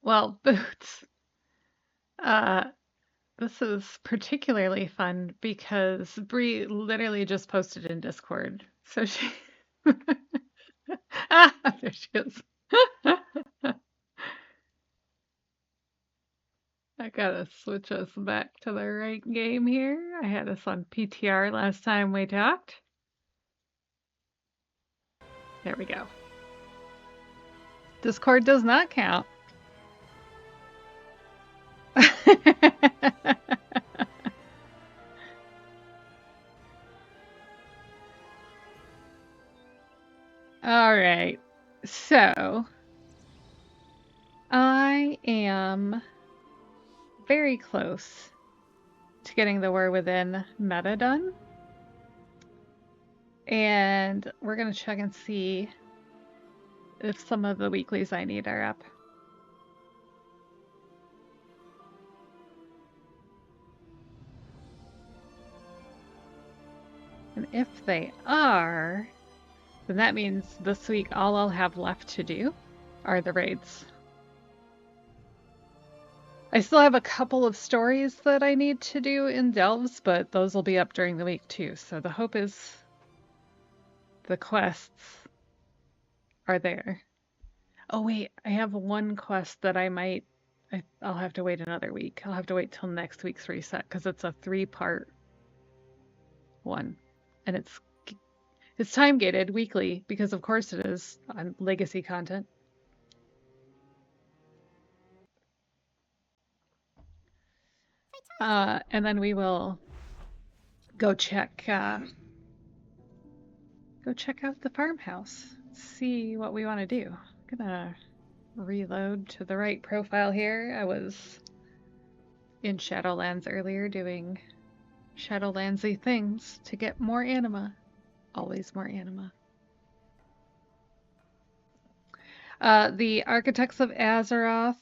Well, Boots, uh, this is particularly fun because Bree literally just posted in Discord. So she ah, there she is. I gotta switch us back to the right game here. I had us on PTR last time we talked. There we go. Discord does not count. All right. So I am very close to getting the War Within meta done. And we're going to check and see if some of the weeklies I need are up. And if they are, then that means this week all I'll have left to do are the raids. I still have a couple of stories that I need to do in Delves, but those will be up during the week too. So the hope is the quests are there. Oh wait, I have one quest that I'll have to wait another week. I'll have to wait till next week's reset because it's a 3-part one. And it's time gated weekly because of course it is on legacy content. And then we will go check out the farmhouse. See what we want to do. I'm gonna reload to the right profile here. I was in Shadowlands earlier doing Shadowlandsy things to get more anima. Always more anima. The Architects of Azeroth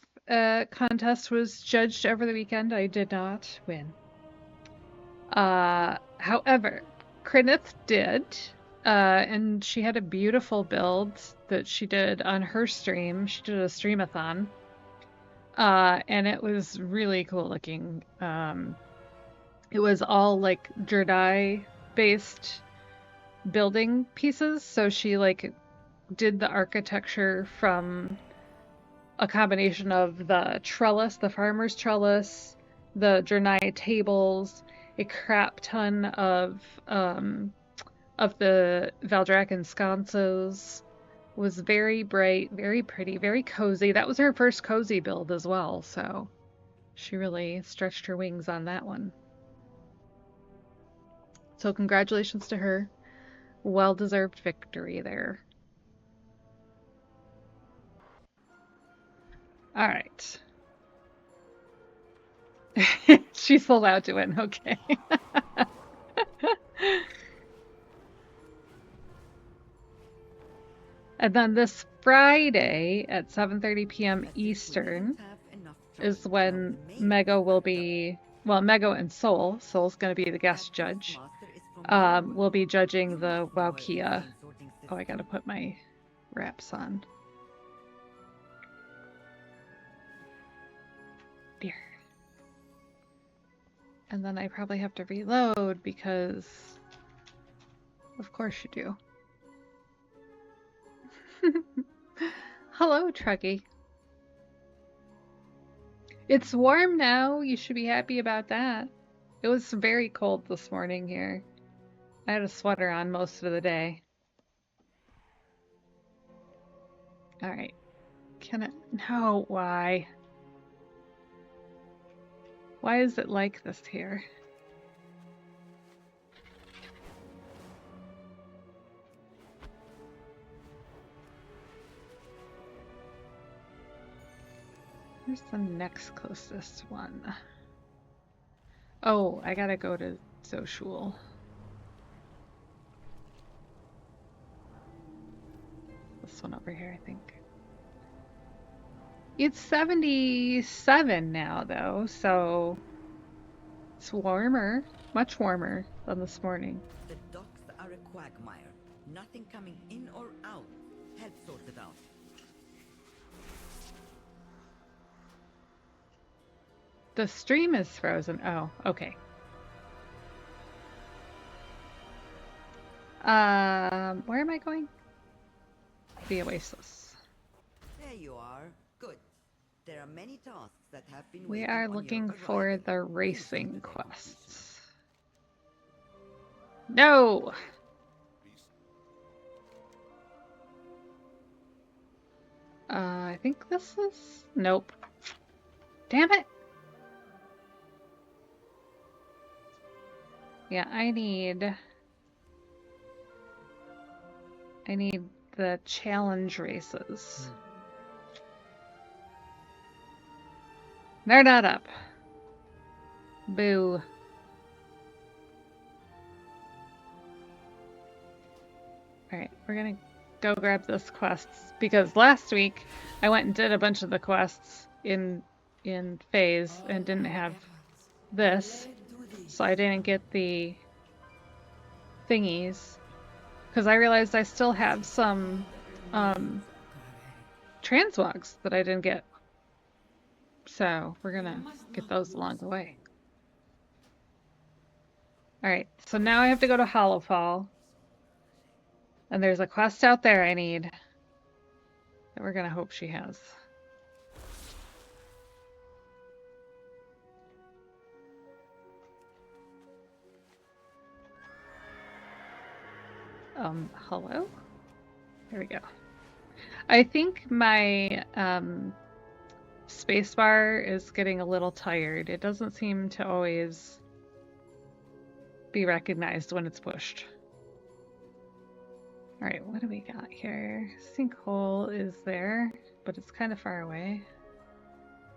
contest was judged over the weekend. I did not win. However, Krinith did, and she had a beautiful build that she did on her stream. She did a streamathon, and it was really cool looking. It was all like Jedi based building pieces, so she like did the architecture from a combination of the trellis, the farmer's trellis, the Draenei tables, a crap ton of the Valdrakken sconces. Was very bright, very pretty, very cozy. That was her first cozy build as well, so she really stretched her wings on that one. So congratulations to her. Well-deserved victory there. All right. She's allowed to win. Okay. And then this Friday at 7:30 p.m. Eastern is when Mego will be, well, Mego and Soul, Soul's going to be the guest judge, will be judging the Wowkia. Oh, I got to put my wraps on. Beer. And then I probably have to reload because of course you do. Hello, Truggy. It's warm now. You should be happy about that. It was very cold this morning here. I had a sweater on most of the day. All right. Can it? No, why? Why is it like this here? Where's the next closest one? Oh, I gotta go to Zoshul. This one over here, I think. It's 77 now, though, so it's warmer, much warmer than this morning. The docks are a quagmire. Nothing coming in or out. Help sort it out. The stream is frozen. Oh, okay. Where am I going? The Oasis. There you are. Good. There are many tasks that have been We waiting are on your looking for arrival. the Please racing enter their completion. quests. No! I think this is... Nope. Damn it! Yeah, I need the challenge races. They're not up. Boo. Alright, we're gonna go grab this quests because last week I went and did a bunch of the quests in phase and didn't have this, so I didn't get the thingies because I realized I still have some transmogs that I didn't get, so we're gonna get those along the way. Alright, so now I have to go to Hollowfall, and there's a quest out there I need that we're gonna hope she has. Hello? There we go. I think my spacebar is getting a little tired. It doesn't seem to always be recognized when it's pushed. Alright, what do we got here? Sinkhole is there, but it's kind of far away.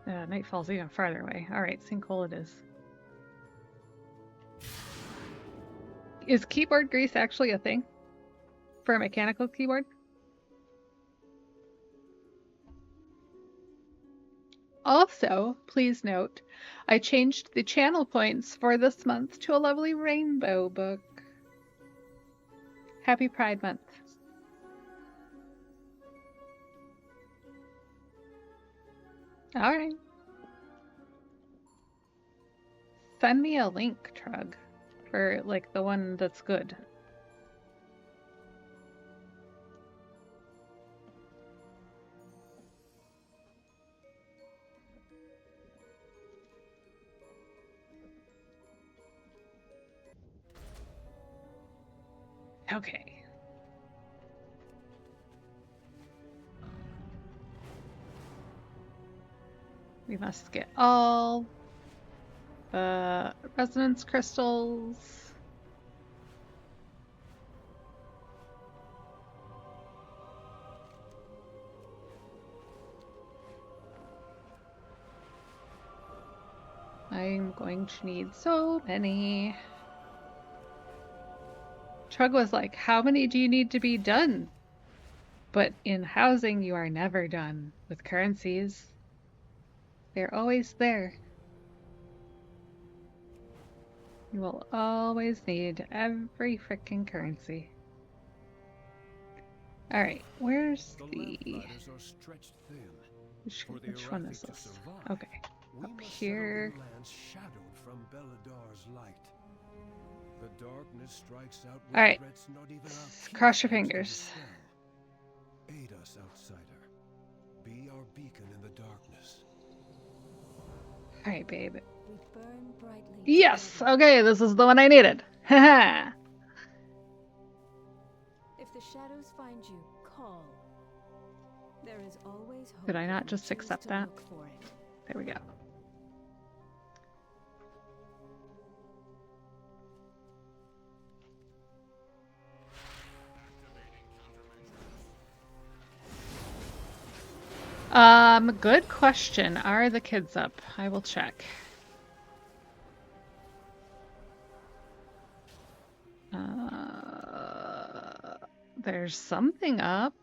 Nightfall's even farther away. Alright, sinkhole it is. Is keyboard grease actually a thing? For a mechanical keyboard? Also, please note, I changed the channel points for this month to a lovely rainbow book. Happy Pride Month. Alright. Send me a link, Trug, for like the one that's good. Okay. We must get all the resonance crystals. I'm going to need so many. Trug was like, how many do you need to be done? But in housing, you are never done with currencies. They're always there. You will always need every frickin' currency. Alright, where's the... Which one is this? Okay, up here. Alright, cross your fingers. Aid us, outsider. Be our beacon in the darkness. Alright, babe. Yes! Okay, this is the one I needed. Haha! If the shadows find you, call. There is always hope. Did I not just accept that? There we go. Good question. Are the kids up? I will check. There's something up.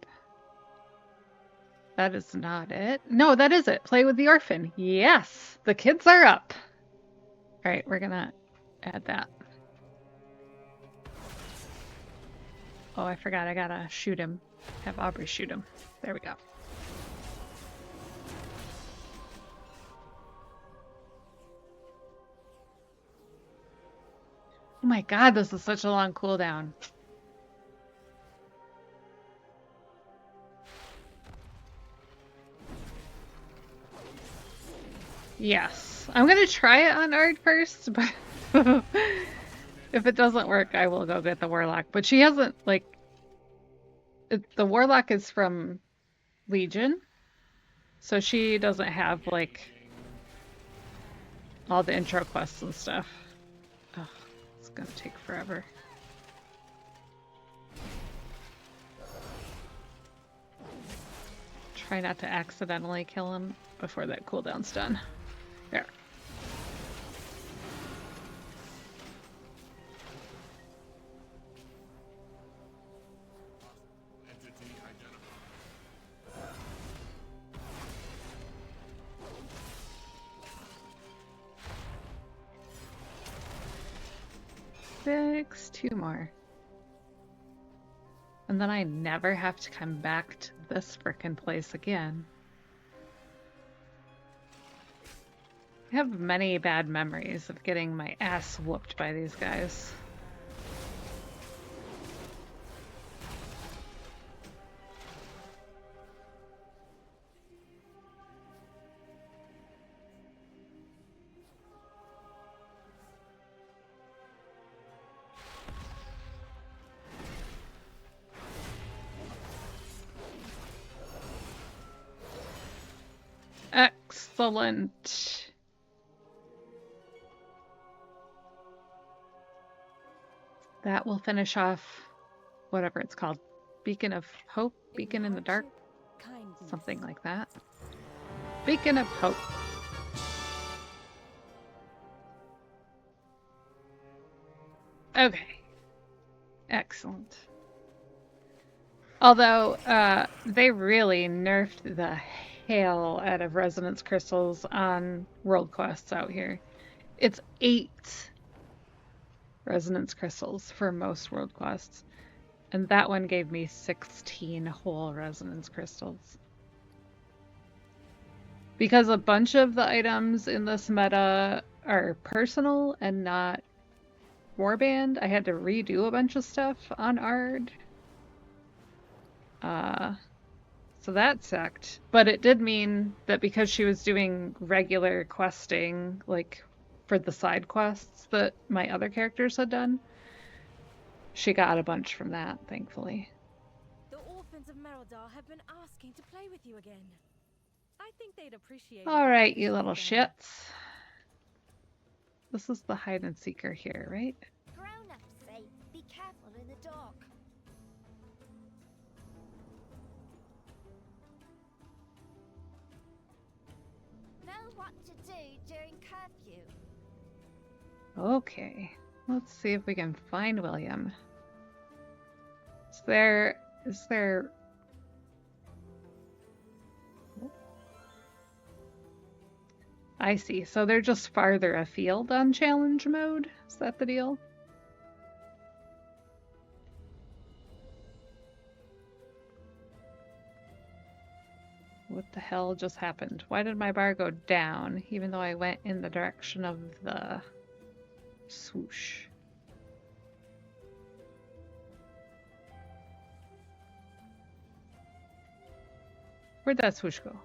That is not it. No, that is it. Play with the orphan. Yes, the kids are up. All right, we're gonna add that. Oh, I forgot. I gotta shoot him. Have Aubrey shoot him. There we go. Oh my god, this is such a long cooldown. Yes. I'm gonna try it on Ard first, but if it doesn't work, I will go get the Warlock. But she hasn't, like, the Warlock is from Legion, so she doesn't have, like, all the intro quests and stuff. Ugh, it's gonna take forever. Try not to accidentally kill him before that cooldown's done. There. Six, two more. And then I never have to come back to this frickin' place again. I have many bad memories of getting my ass whooped by these guys. Excellent. That will finish off whatever it's called. Beacon of Hope? Beacon in the Dark? Something like that. Beacon of Hope. Okay. Excellent. Although, they really nerfed the hell out of resonance crystals on world quests out here. It's 8 resonance crystals for most world quests. And that one gave me 16 whole resonance crystals. Because a bunch of the items in this meta are personal and not warband, I had to redo a bunch of stuff on Ard. So that sucked. But it did mean that because she was doing regular questing, like for the side quests that my other characters had done, she got a bunch from that, thankfully. The orphans of Merodar have been asking to play with you again. I think they'd appreciate it. Alright, you little shits. This is the hide and seeker here, right? Grown-ups say, be careful in the dark. Know what to do during curfew. Okay, let's see if we can find William. Is there... I see, so they're just farther afield on challenge mode? Is that the deal? What the hell just happened? Why did my bar go down, even though I went in the direction of the swoosh? Where'd that swoosh go?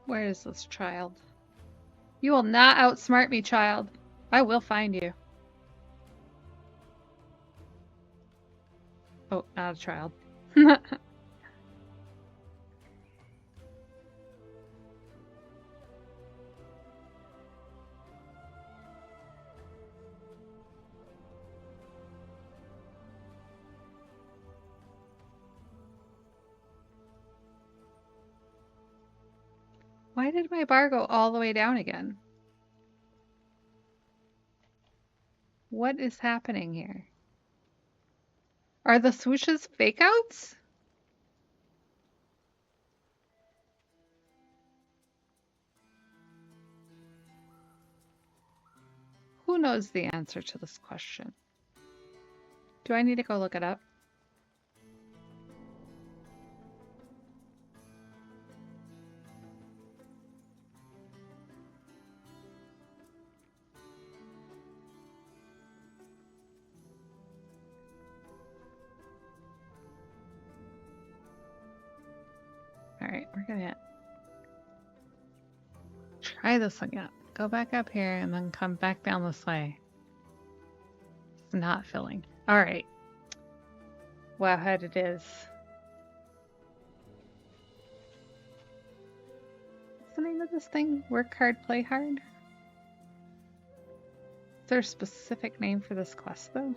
Where is this child? You will not outsmart me, child. I will find you. Oh, not a child. Why did my bar go all the way down again? What is happening here? Are the swooshes fake outs? Who knows the answer to this question? Do I need to go look it up? All right, we're gonna try this again. Go back up here and then come back down this way. It's not filling. All right. Wowhead it is. What's the name of this thing? Work hard, play hard? Is there a specific name for this quest, though?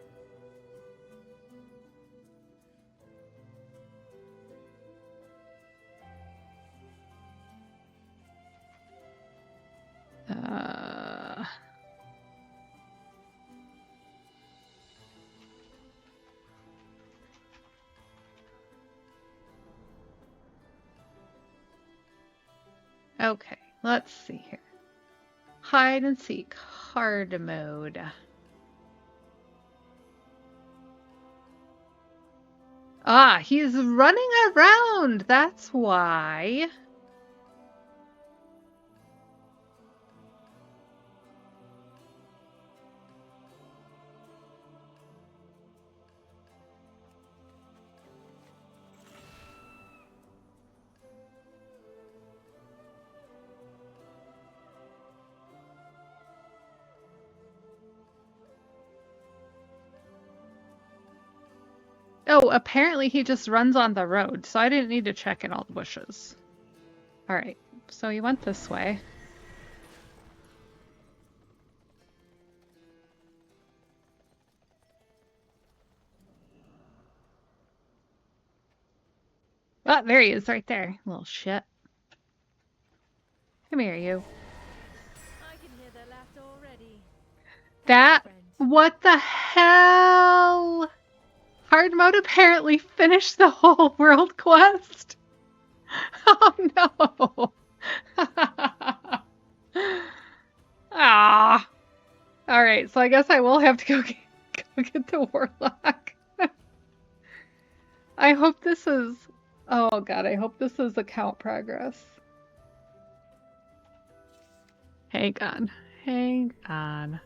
Okay, let's see here. Hide and seek, hard mode. Ah, he's running around, that's why. Oh, apparently he just runs on the road, so I didn't need to check in all the bushes. Alright, so he went this way. Oh, there he is, right there. Little shit. Come here, you. I can hear their laughter already. That... Friend. What the hell? Hard mode apparently finished the whole world quest. Oh no. Ah. Alright, so I guess I will have to go get the warlock. I hope this is... Oh god, I hope this is account progress. Hang on. Hang on.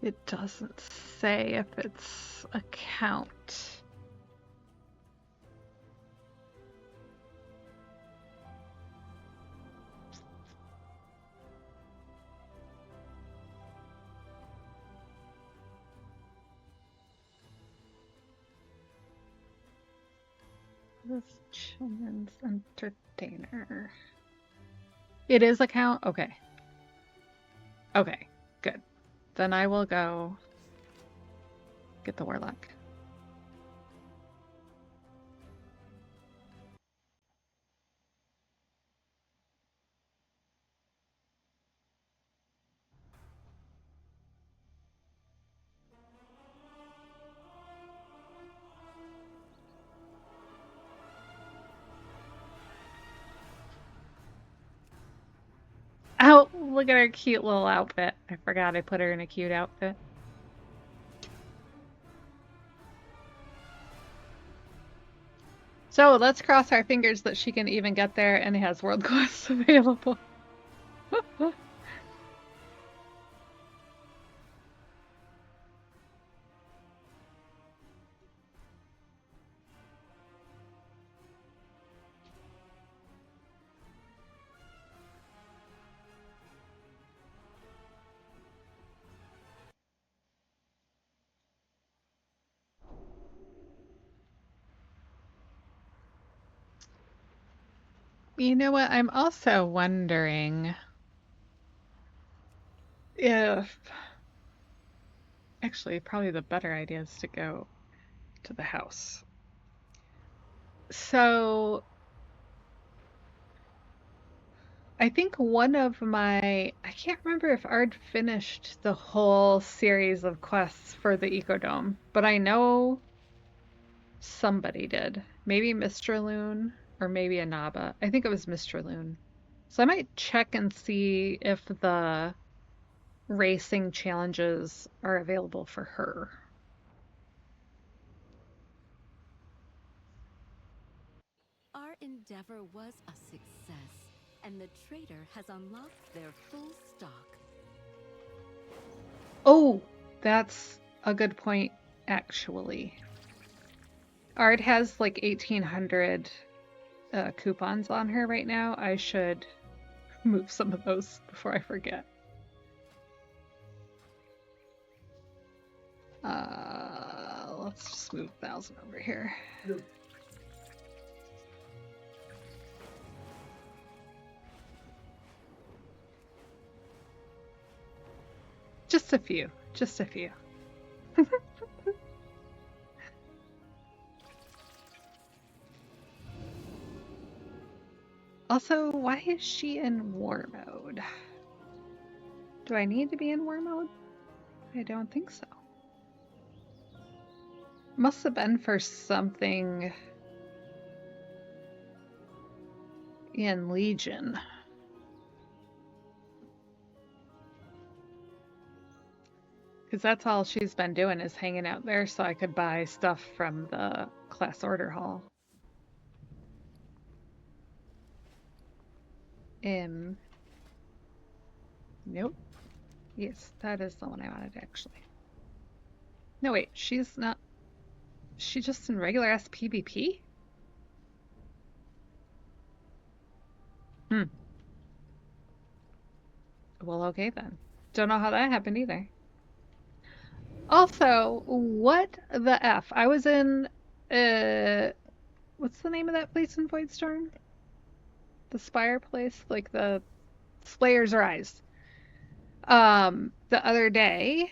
It doesn't say if it's account. This children's entertainer. It is account? Okay. Okay, good. Then I will go get the warlock. Oh, look at her cute little outfit. I forgot I put her in a cute outfit. So let's cross our fingers that she can even get there and has world quests available. You know what? I'm also wondering if... Actually, probably the better idea is to go to the house. So... I think one of my, I can't remember if Ard finished the whole series of quests for the Ecodome, but I know somebody did. Maybe Mr. Loon or maybe Anaba. I think it was Mr. Loon. So I might check and see if the racing challenges are available for her. Our endeavor was a success, and the trader has unlocked their full stock. Oh, that's a good point, actually. Ard has like 1,800 coupons on her right now. I should move some of those before I forget. Let's just move 1,000 over here. Just a few. Just a few. Also, why is she in war mode? Do I need to be in war mode? I don't think so. Must have been for something in Legion. Because that's all she's been doing is hanging out there so I could buy stuff from the class order hall. Nope. Yes, that is the one I wanted actually. No, wait, she's not. She's just in regular ass PvP? Well, okay then. Don't know how that happened either. Also, what the F? I was in, what's the name of that place in Voidstorm? The Spire place? Like the Slayer's Rise. The other day,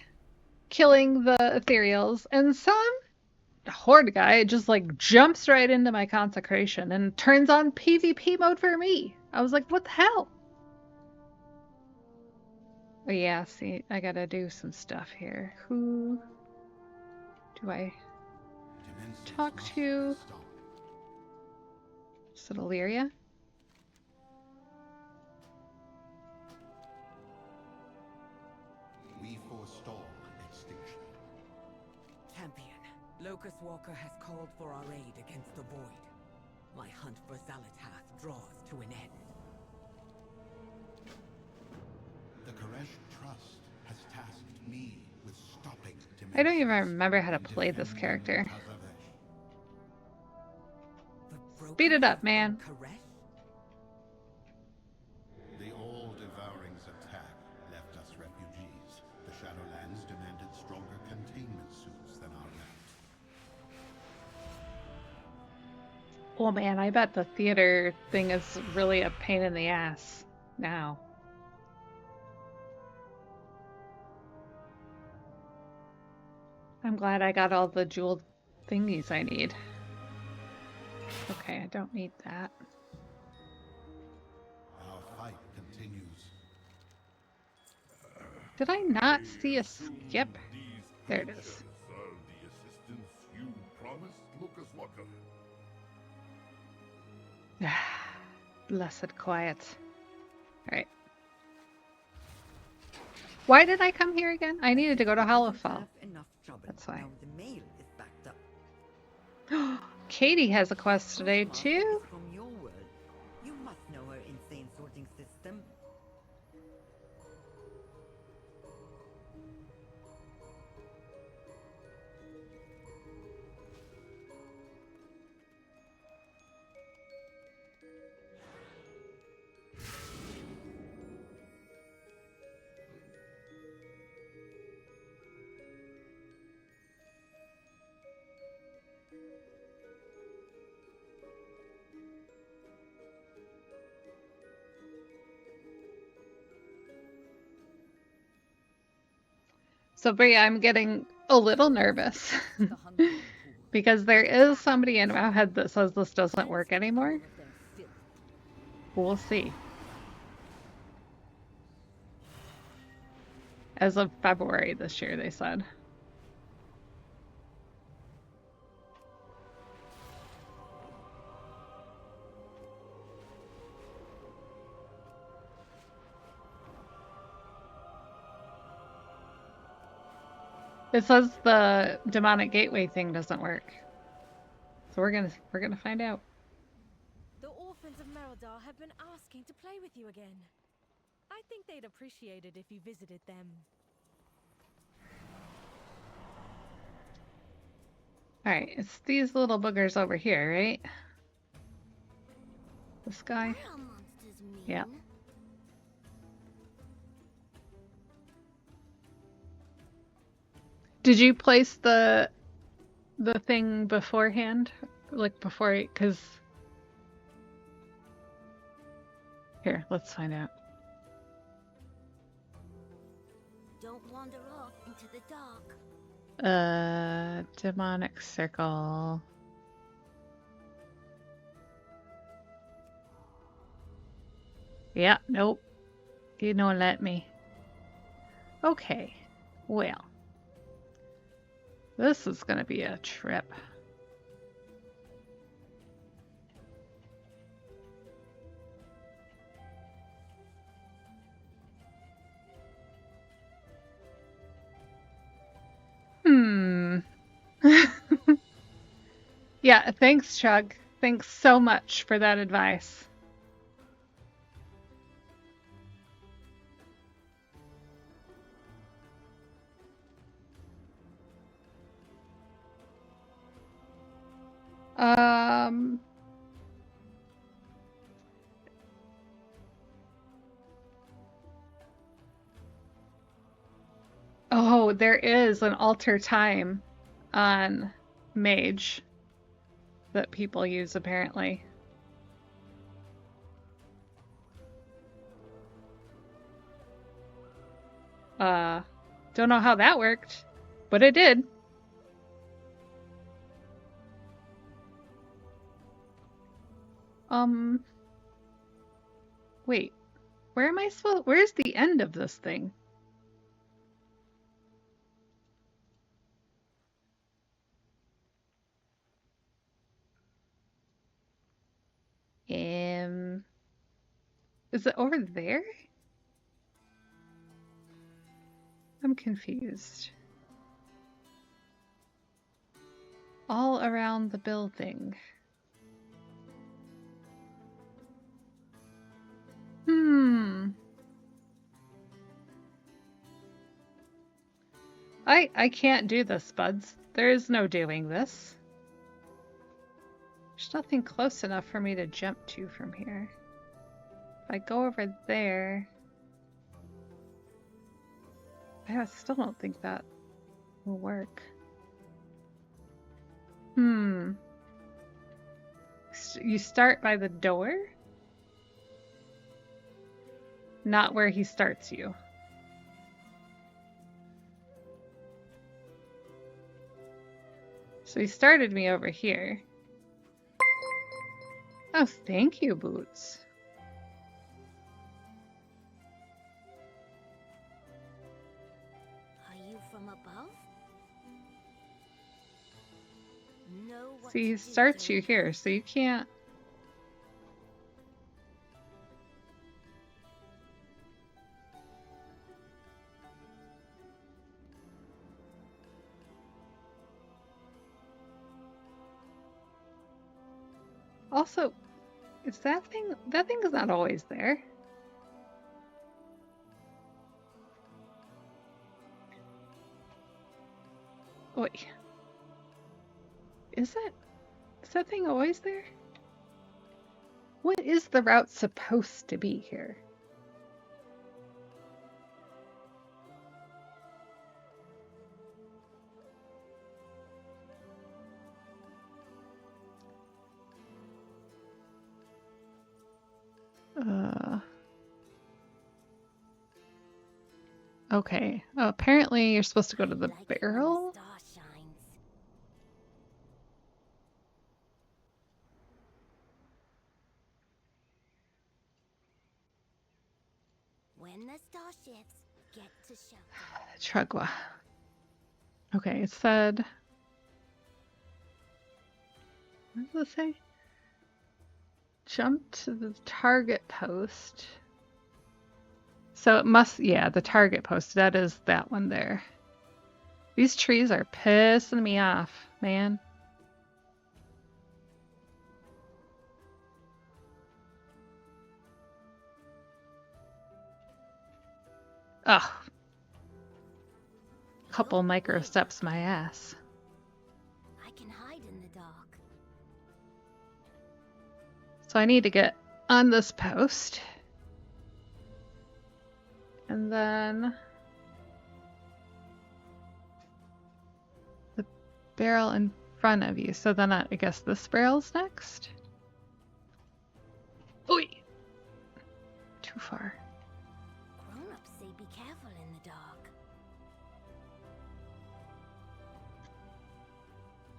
killing the Ethereals, and some horde guy just like jumps right into my consecration and turns on PvP mode for me. I was like, what the hell? Oh yeah, see, I gotta do some stuff here. Who do I talk to? Is it Illyria? We forestall extinction. Champion, Locust Walker has called for our aid against the Void. My hunt for Xalatath draws to an end. The Koresh Trust has tasked me with stopping Dimension. I don't even remember how to play this character. Speed it up, man. The all-devouring's attack left us refugees. The Shadowlands demanded stronger containment suits than our own. Oh man, I bet the theater thing is really a pain in the ass now. I'm glad I got all the jeweled thingies I need. Okay, I don't need that. Our fight continues. Did I not see a skip? There it is. Blessed quiet. Alright. Why did I come here again? I needed to go to Hollowfell. That's why. The mail is backed up. Katie has a quest today too. From your world, you must know her insane sorting system. So Bria, I'm getting a little nervous because there is somebody in my head that says this doesn't work anymore. We'll see. as of February this year, they said. It says the demonic gateway thing doesn't work. So we're gonna find out. The orphans of Merodar have been asking to play with you again. I think they'd appreciate it if you visited them. Alright, it's these little boogers over here, right? This guy? Why are monsters mean? Yeah. Did you place the thing beforehand? Like before, because... Here, let's find out. Don't wander off into the dark. Demonic circle. Yeah, nope. You don't let me. Okay, well. This is gonna be a trip. Yeah, thanks, Chug. Thanks so much for that advice. Um... Oh, there is an alter time on Mage that people use apparently. Don't know how that worked, but it did. Wait, where am I supposed, where's the end of this thing? Is it over there? I'm confused. All around the building. I can't do this, buds. There is no doing this. There's nothing close enough for me to jump to from here. If I go over there... I still don't think that will work. You start by the door? Not where he starts you. So he started me over here. Oh, thank you, Boots. Are you from above? Know what See, to he do starts to you here, so you can't... Also, is that thing is not always there. Wait. Is that thing always there? What is the route supposed to be here? Okay. Apparently you're supposed to go to the like it when the barrel? star shines. When the star shifts, Get to shelter. Trugwa. Okay, it said. What does it say? Jump to the target post. So it must, yeah, the target post. That is that one there. These trees are pissing me off, man. Ugh. Couple micro steps my ass. I can hide in the dark. So I need to get on this post. And then the barrel in front of you. So then I guess this barrel's next? Oi! Too far. Grown-ups say be careful in the dark.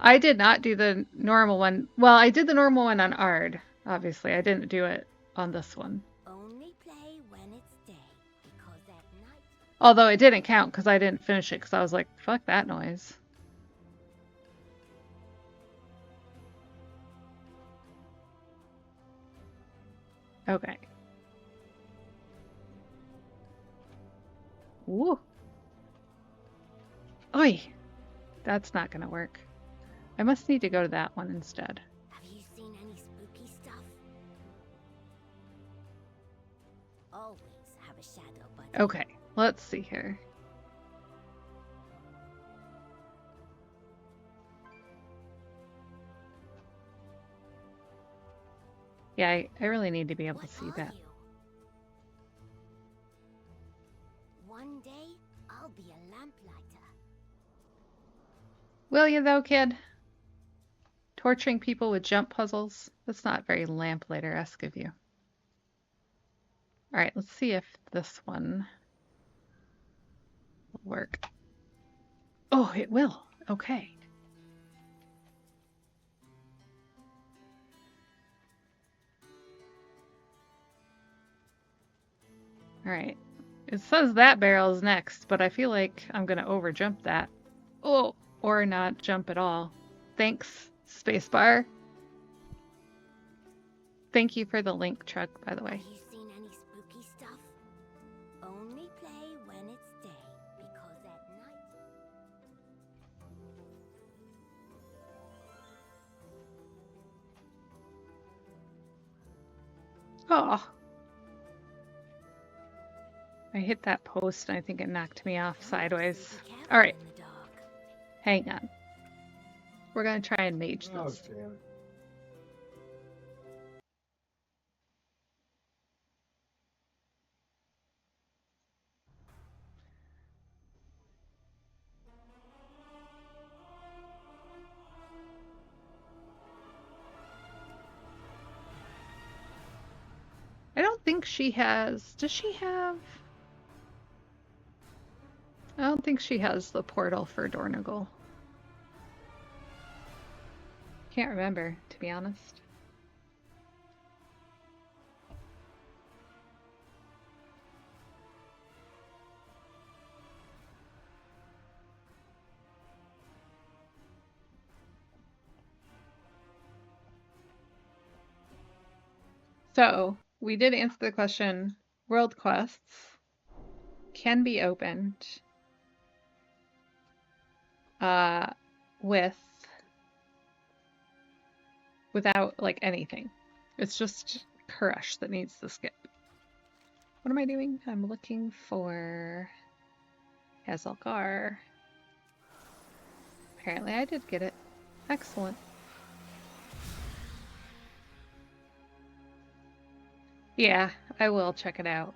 I did not do the normal one. Well, I did the normal one on Ard, obviously. I didn't do it on this one. Only play when it's day, because at night... Although it didn't count because I didn't finish it because I was like, fuck that noise. Okay. Woo. Oi! That's not gonna work. I must need to go to that one instead. Have you seen any spooky stuff? Always have a shadow buddy. Okay, let's see here. Yeah, I really need to be able to What see are that. you? One day, I'll be a lamplighter. Will you though, kid? Torturing people with jump puzzles? That's not very lamplighter-esque of you. Alright, let's see if this one will work. Oh, it will. Okay. Alright. It says that barrel is next, but I feel like I'm gonna overjump that. Oh, or not jump at all. Thanks, spacebar. Thank you for the link, Truck, by the way. Have you seen any spooky stuff? Only play when it's day, because at night... Oh. I hit that post and I think it knocked me off sideways. Alright. Hang on. We're gonna try and mage this. Oh, damn it. I don't think she has... Does she have... I don't think she has the portal for Dornagle. Can't remember, to be honest. So, we did answer the question. World quests can be opened without like anything. It's just Koresh that needs to skip. What am I doing? I'm looking for Hazelgar. Apparently I did get it. Excellent. Yeah, I will check it out.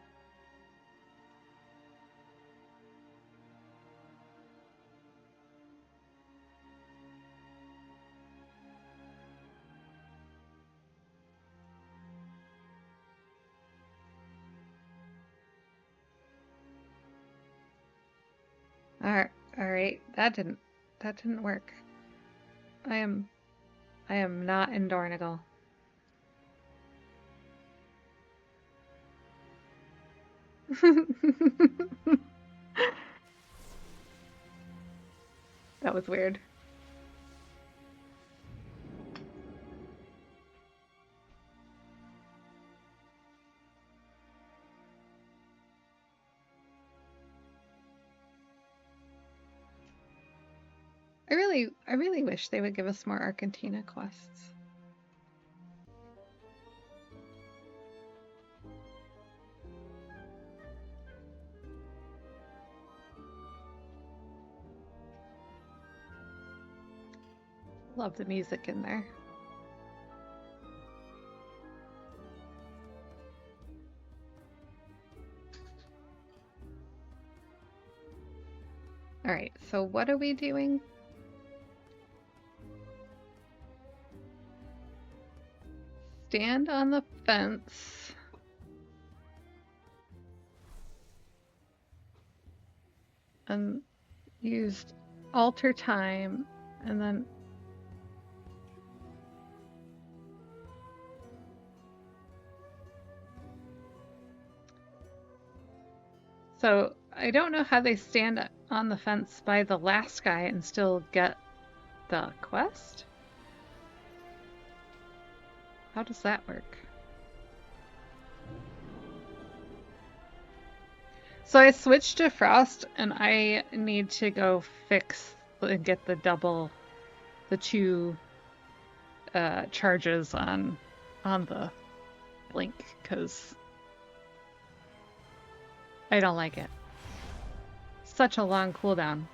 Alright, that didn't work. I am not in Dornagle. That was weird. I really wish they would give us more Argentina quests. Love the music in there. All right, so what are we doing? Stand on the fence. And used alter time, and then so I don't know how they stand on the fence by the last guy and still get the quest. How does that work? So I switched to Frost, and I need to go fix and get the two charges on the blink, because I don't like it. Such a long cooldown.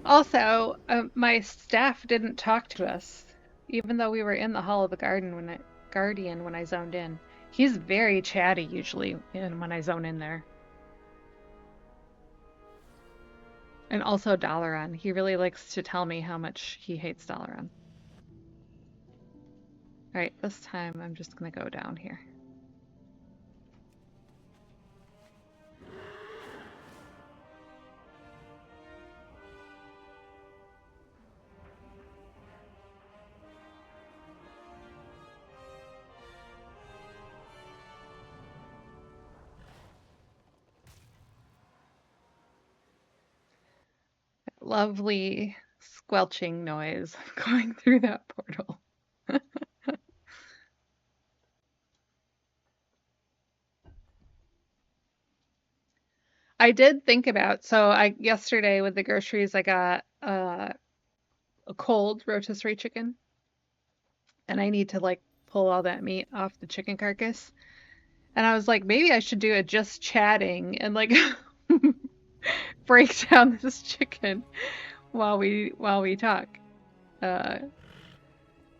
Also, my staff didn't talk to us, even though we were in the Hall of the Guardian when I zoned in. He's very chatty usually when I zone in there. And also Dalaran. He really likes to tell me how much he hates Dalaran. Alright, this time I'm just gonna go down here. Lovely squelching noise going through that portal. I did think about, yesterday with the groceries I got a cold rotisserie chicken, and I need to like pull all that meat off the chicken carcass. And I was like, maybe I should do a just chatting and like break down this chicken while we talk. But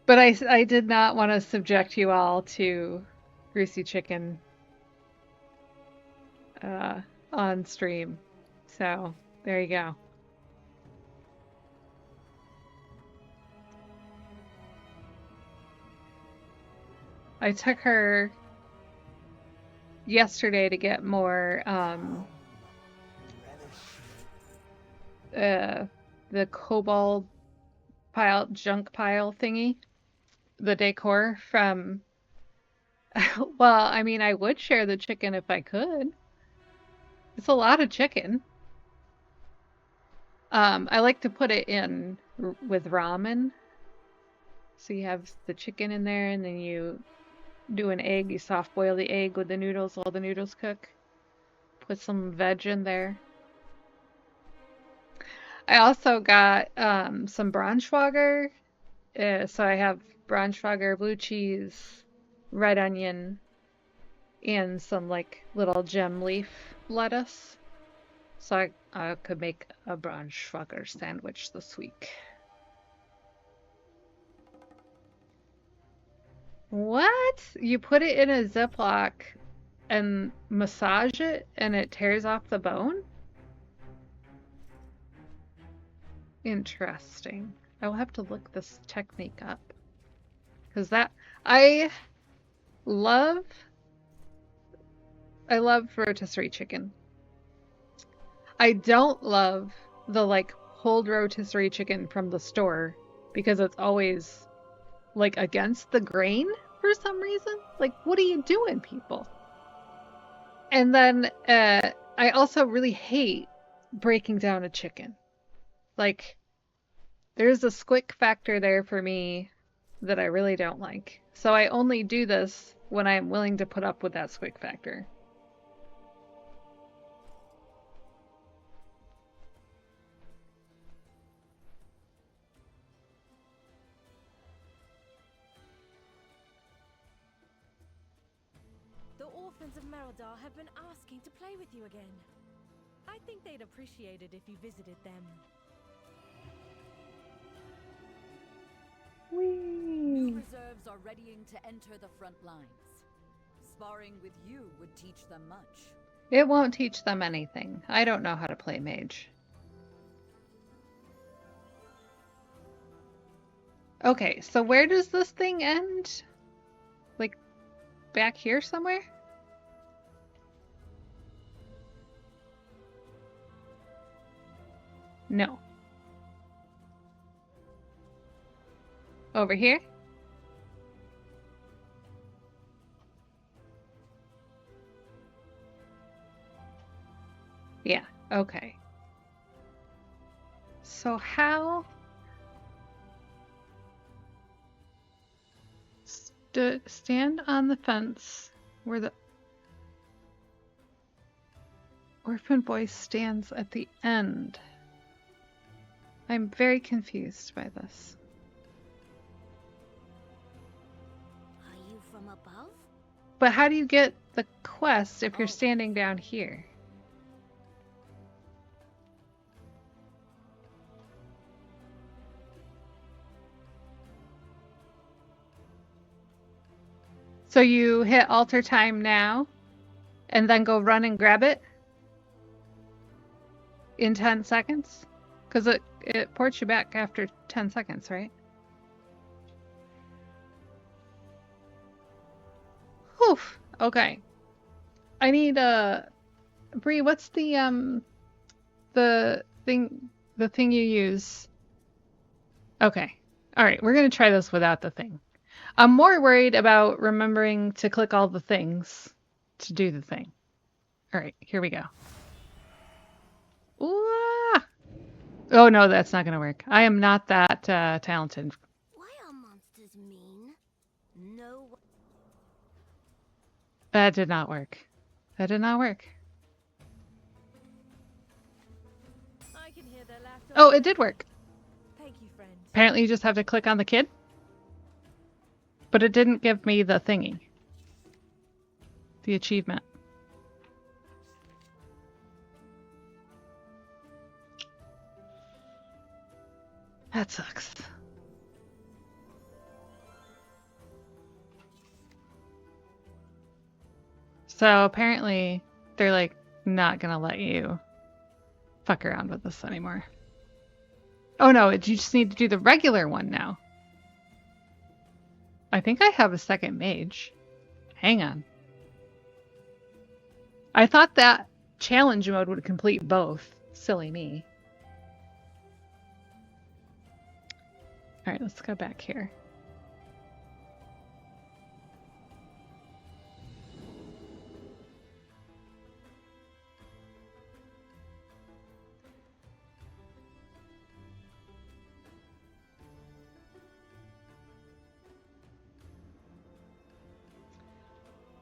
I did not want to subject you all to greasy chicken on stream. So there you go. I took her yesterday to get more the kobold junk pile thingy, the decor from well, I mean, I would share the chicken if I could. It's a lot of chicken. I like to put it in with ramen. So you have the chicken in there, and then you do an egg. You soft boil the egg with the noodles while the noodles cook. Put some veg in there. I also got some Braunschweiger. So I have Braunschweiger, blue cheese, red onion, and some like little gem leaf lettuce. So I could make a Braunschweiger sandwich this week. What? You put it in a Ziploc and massage it and it tears off the bone? Interesting. I will have to look this technique up. Because I love I love rotisserie chicken. I don't love the like pulled rotisserie chicken from the store because it's always like against the grain for some reason. Like, what are you doing, people? And then I also really hate breaking down a chicken. Like, there's a squick factor there for me that I really don't like. So I only do this when I'm willing to put up with that squick factor. The orphans of Merodar have been asking to play with you again. I think they'd appreciate it if you visited them. New reserves are readying to enter the front lines. Sparring with you would teach them much. It won't teach them anything. I don't know how to play mage. Okay, so where does this thing end? Like, back here somewhere? No. Over here? Yeah, okay. So how... stand on the fence where the orphan boy stands at the end. I'm very confused by this. Are you from above? But how do you get the quest if you're standing down here? So you hit alter time now and then go run and grab it in 10 seconds? Because it ports you back after 10 seconds, right? Whew. Okay. I need Bree, what's the thing you use? Okay. All right, we're going to try this without the thing. I'm more worried about remembering to click all the things to do the thing. All right, here we go. Ooh, oh no, that's not going to work. I am not that talented. Why are monsters mean? No. That did not work. That did not work. I can hear their laughter. Oh, it did work. Thank you, friend. Apparently you just have to click on the kid. But it didn't give me the thingy. The achievement. That sucks. So apparently they're like not gonna let you fuck around with this anymore. Oh no, you just need to do the regular one now. I think I have a second mage. Hang on. I thought that challenge mode would complete both. Silly me. Alright, let's go back here.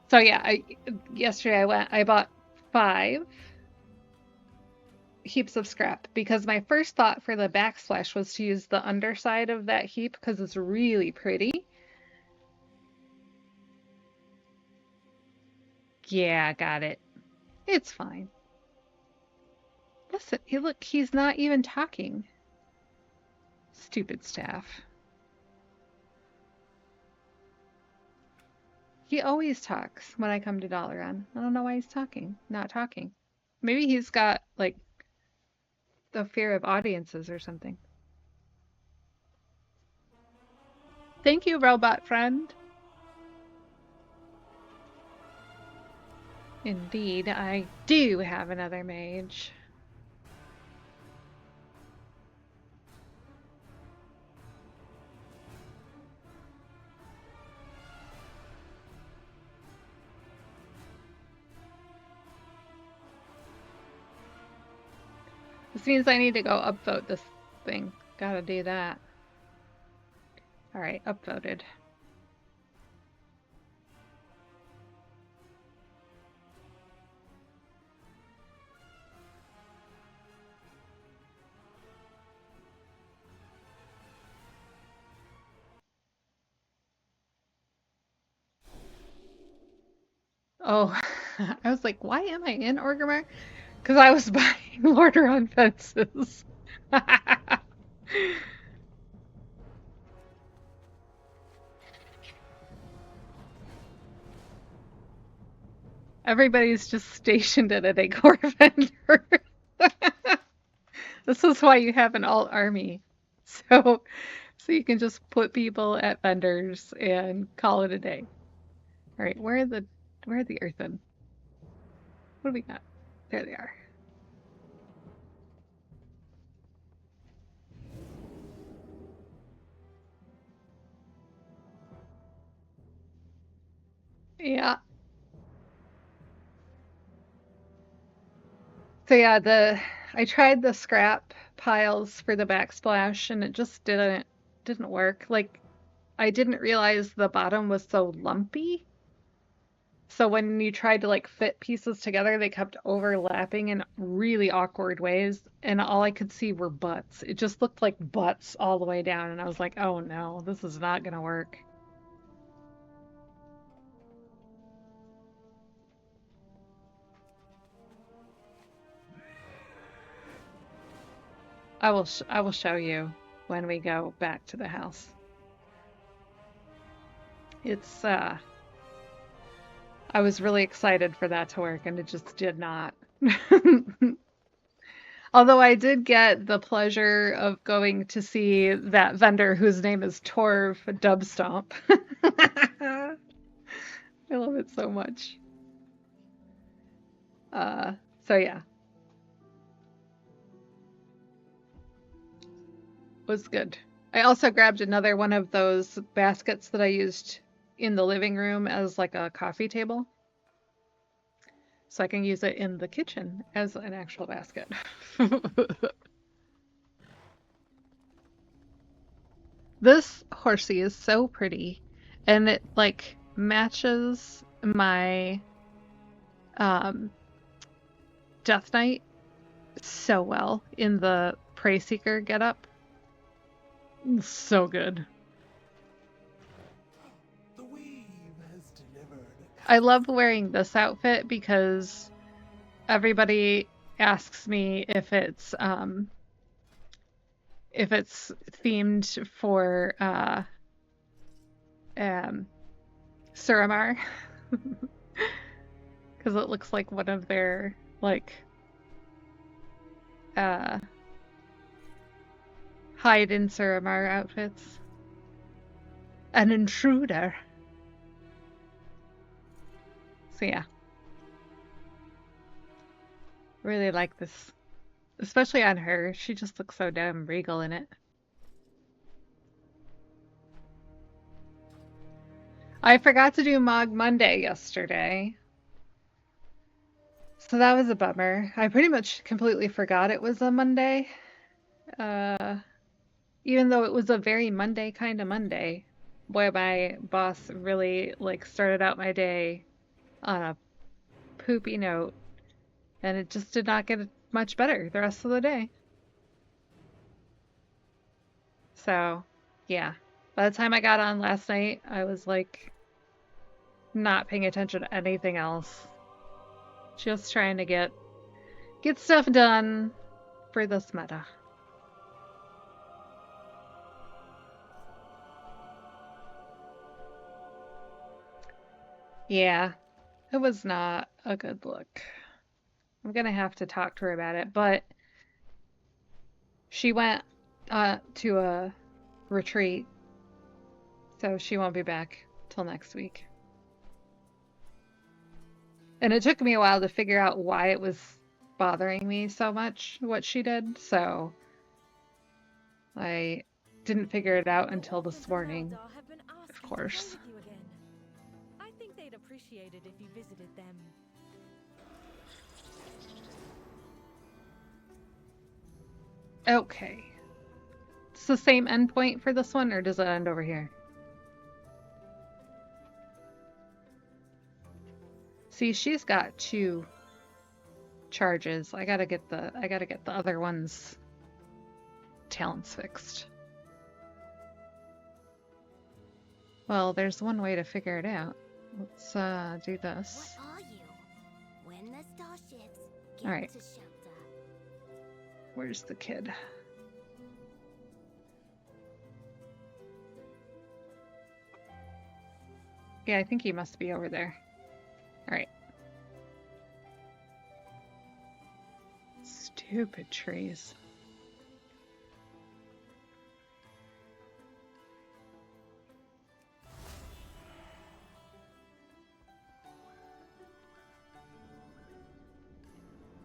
So yeah, yesterday I bought 5 heaps of scrap because my first thought for the backsplash was to use the underside of that heap because it's really pretty. Yeah, got it. It's fine. Listen, look, he's not even talking. Stupid staff. He always talks when I come to Dalaran. I don't know why he's not talking. Maybe he's got, like, the fear of audiences or something. Thank you, robot friend. Indeed, I do have another mage. This means I need to go upvote this thing. Gotta do that. Alright, upvoted. Oh, I was like, why am I in Orgrimmar? Because I was buying Mortar on Fences. Everybody's just stationed at a decor vendor. This is why you have an alt army. So you can just put people at vendors and call it a day. All right, where are the earthen? What do we got? There they are. Yeah. So yeah, I tried the scrap piles for the backsplash and it just didn't work. Like I didn't realize the bottom was so lumpy. So when you tried to like fit pieces together, they kept overlapping in really awkward ways, and all I could see were butts. It just looked like butts all the way down, and I was like, "Oh no, this is not gonna work." I will show you when we go back to the house. It's I was really excited for that to work, and it just did not. Although I did get the pleasure of going to see that vendor whose name is Torv Dubstomp. I love it so much. So yeah, was good. I also grabbed another one of those baskets that I used in the living room as like a coffee table. So I can use it in the kitchen as an actual basket. This horsey is so pretty and it like matches my um Death Knight so well in the Prey Seeker getup. So good. The weave has delivered. I love wearing this outfit because everybody asks me if it's themed for um Suramar because it looks like one of their like uh hide in Suramar outfits. An intruder. So yeah, really like this, especially on her. She just looks so damn regal in it. I forgot to do Mog Monday yesterday, so that was a bummer. I pretty much completely forgot it was a Monday, uh, even though it was a very Monday kind of Monday. Boy, my boss really like started out my day on a poopy note, and it just did not get much better the rest of the day. So, yeah. By the time I got on last night, I was like not paying attention to anything else. Just trying to get stuff done for this meta. Yeah, it was not a good look. I'm gonna have to talk to her about it, but she went to a retreat, so she won't be back till next week. And it took me a while to figure out why it was bothering me so much, what she did. So I didn't figure it out The until orphans this of morning, Meldar have been of asking to play course. with you again. I think they'd appreciate it if you visited them. Okay. It's the same endpoint for this one, or does it end over here? See, she's got 2 charges. I gotta get the other one's talents fixed. Well, there's one way to figure it out. Let's do this. What are you? When the starships get All right. to shelter. Where's the kid? Yeah, I think he must be over there. All right. Stupid trees.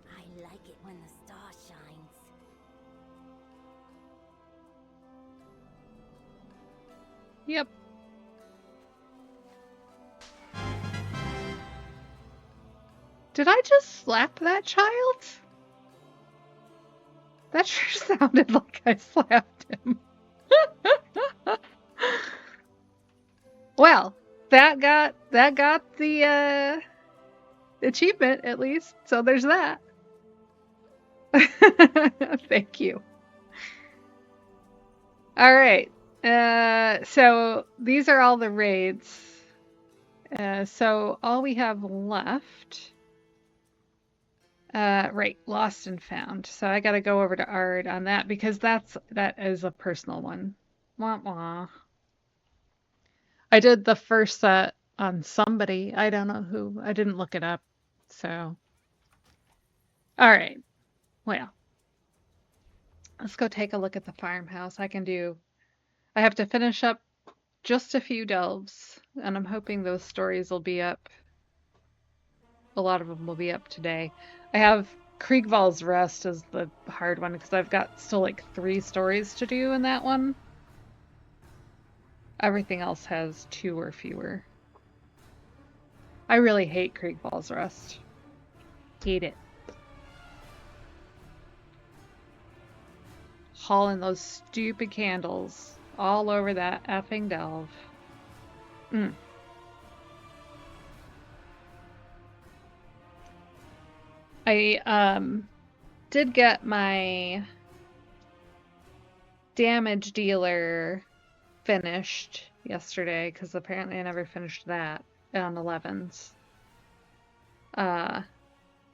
I like it when the star shines. Yep. Did I just slap that child? That sure sounded like I slapped him. Well, that got the achievement at least, so there's that. Thank you. All right. So these are all the raids. So all we have left, right, lost and found. So I got to go over to Ard on that because that is a personal one. Wah wah. I did the first set on somebody. I don't know who. I didn't look it up. So, all right. Well, let's go take a look at the farmhouse. I have to finish up just a few delves, and I'm hoping those stories will be up. A lot of them will be up today. I have Kriegval's Rest as the hard one because I've got still like 3 stories to do in that one. Everything else has 2 or fewer. I really hate Kriegval's Rest. Hate it. Hauling those stupid candles all over that effing delve. I did get my damage dealer finished yesterday because apparently I never finished that on 11s. But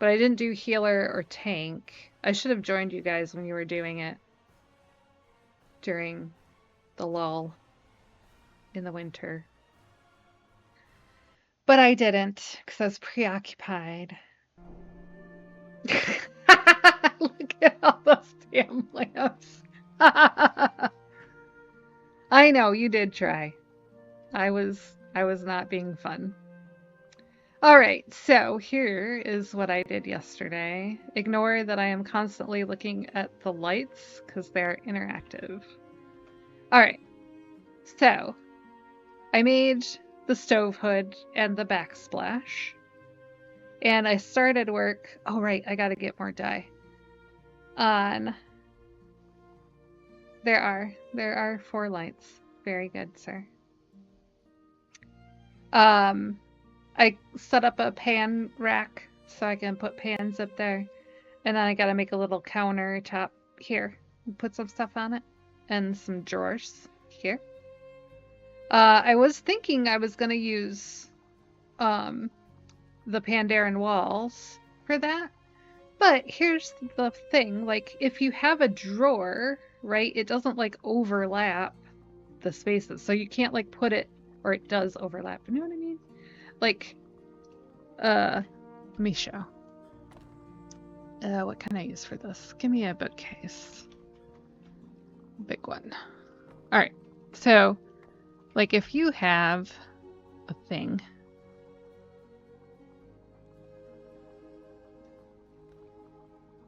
I didn't do healer or tank. I should have joined you guys when you were doing it during the lull in the winter. But I didn't because I was preoccupied. Look at all those damn lamps. I know you did try. I was not being fun. All right, so here is what I did yesterday. Ignore that I am constantly looking at the lights because they're interactive. All right, so I made the stove hood and the backsplash. And I started work. Oh, right, I gotta get more dye. On. There are 4 lights. Very good, sir. I set up a pan rack so I can put pans up there. And then I gotta make a little countertop here. Put some stuff on it. And some drawers here. I was thinking I was gonna use the Pandaren walls for that. But here's the thing, like if you have a drawer, right, it doesn't like overlap the spaces. So you can't like put it, or it does overlap, you know what I mean? Like, let me show. What can I use for this? Give me a bookcase. Big one. All right, so like if you have a thing,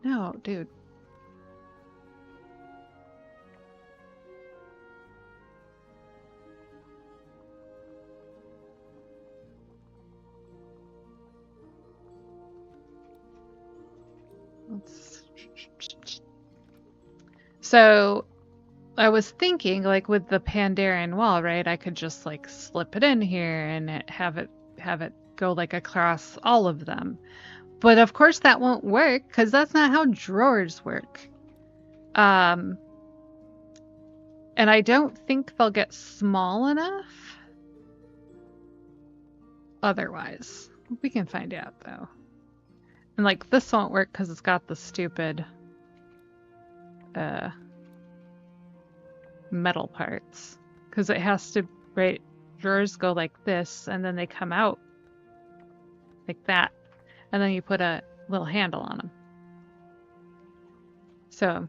No, dude. So I was thinking, like with the Pandaren wall, right? I could just like slip it in here and have it go like across all of them. But of course that won't work because that's not how drawers work. And I don't think they'll get small enough otherwise. We can find out though. And like this won't work because it's got the stupid metal parts. Because it has to, right? Drawers go like this and then they come out like that. And then you put a little handle on them. So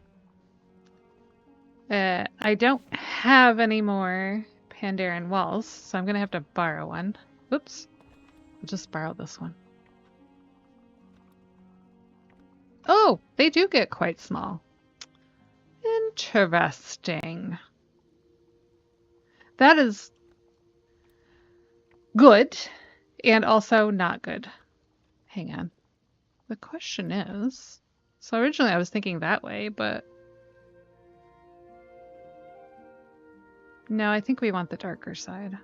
I don't have any more Pandaren walls, so I'm going to have to borrow one. Oops. I'll just borrow this one. Oh, they do get quite small. Interesting. That is good and also not good. Hang on. The question is, so originally I was thinking that way, but no, I think we want the darker side.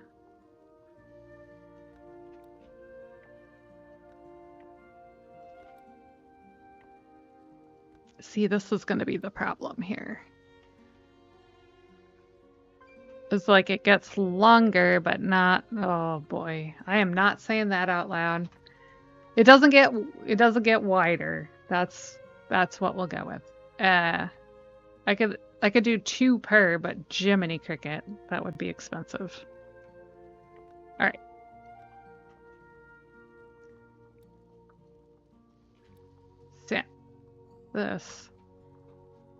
See, this is going to be the problem here. It's like it gets longer, but not, oh boy. I am not saying that out loud. It doesn't get wider. That's what we'll go with. I could do 2 per, but Jiminy Cricket, that would be expensive. All right. So this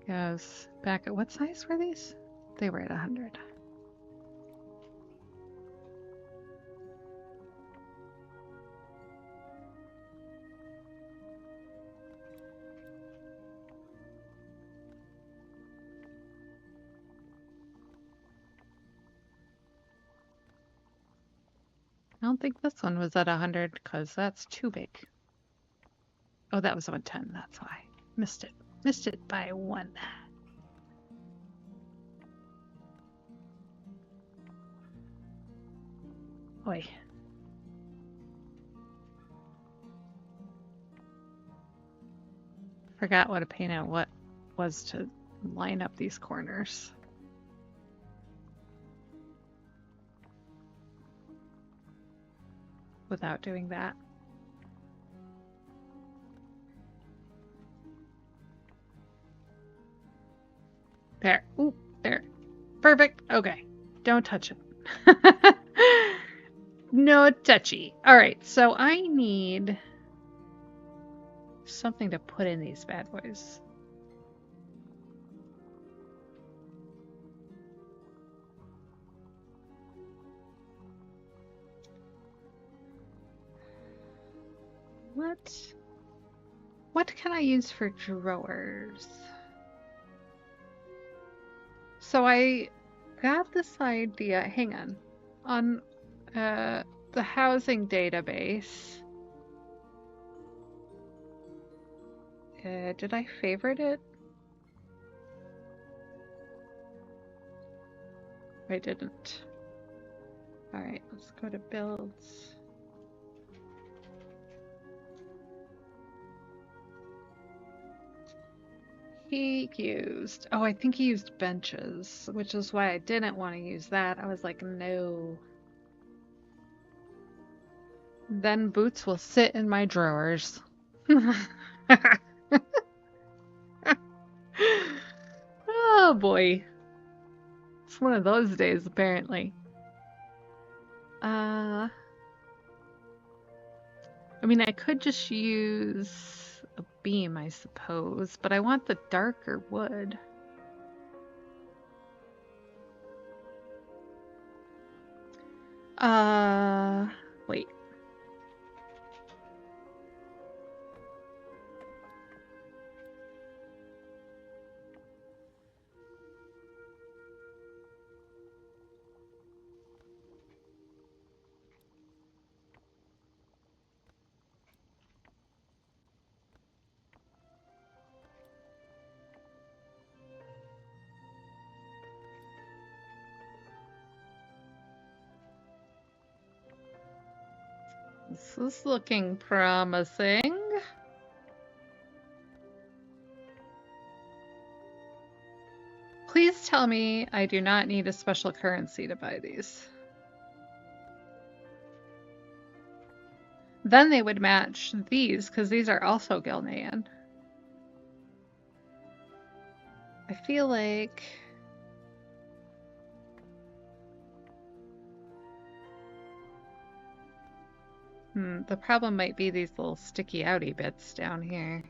goes back at what size were these? They were at 100. I don't think this one was at 100 because that's too big. Oh, that was 110. That's why. Missed it. Missed it by 1. Oi. Forgot what a pain in what was to line up these corners. Without doing that. There. Ooh, there. Perfect. Okay. Don't touch it. No touchy. All right, so I need something to put in these bad boys. What can I use for drawers? So I got this idea, hang on the housing database. Did I favorite it? I didn't. All right, let's go to builds. He used, oh, I think he used benches, which is why I didn't want to use that. I was like, no. Then boots will sit in my drawers. Oh boy. It's one of those days, apparently. I mean, I could just use a beam, I suppose, but I want the darker wood. Wait. This is looking promising. Please tell me I do not need a special currency to buy these. Then they would match these, because these are also Gilnean. I feel like... the problem might be these little sticky outy bits down here.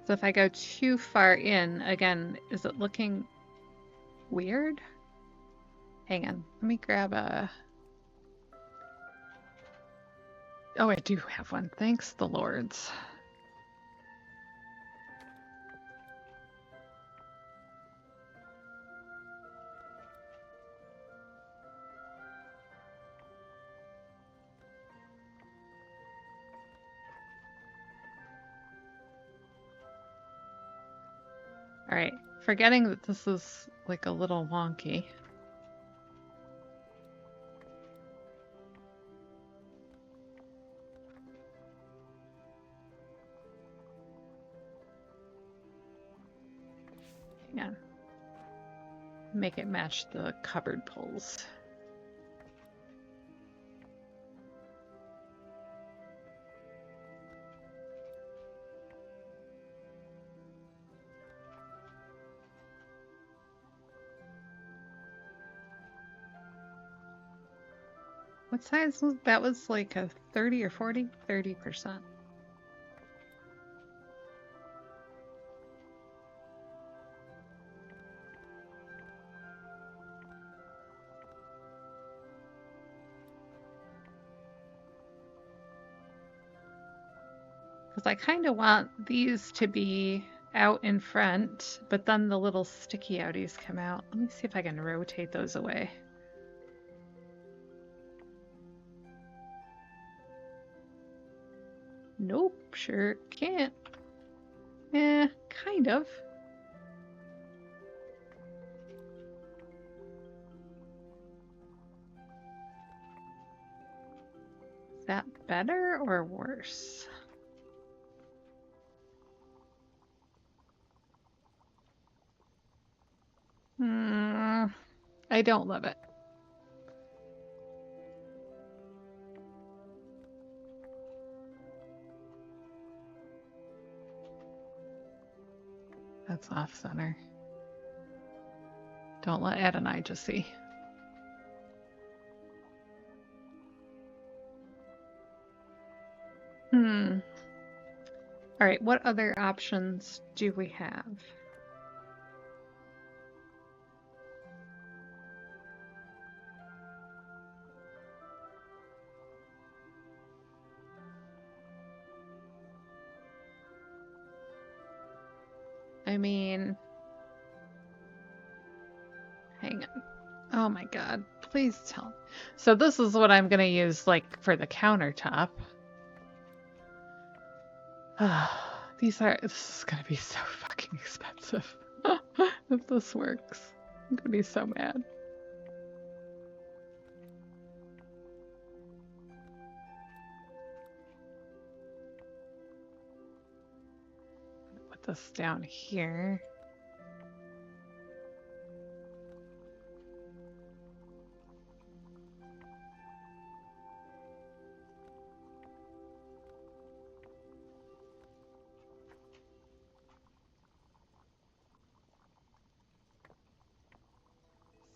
So if I go too far in, again, is it looking weird? Hang on, let me grab a... Oh, I do have one. Thanks the lords. Alright, forgetting that this is like a little wonky. Hang on. Make it match the cupboard pulls. What size was that? Was like a 30 or 40? 30%. Because I kind of want these to be out in front, but then the little sticky outies come out. Let me see if I can rotate those away. Nope, sure can't. Kind of. Is that better or worse? I don't love it. That's off center. Don't let Adonijah see. All right, what other options do we have? I mean, hang on. Oh my god, please tell me. So this is what I'm gonna use like for the countertop. This is gonna be so fucking expensive if this works. I'm gonna be so mad. Put this down here.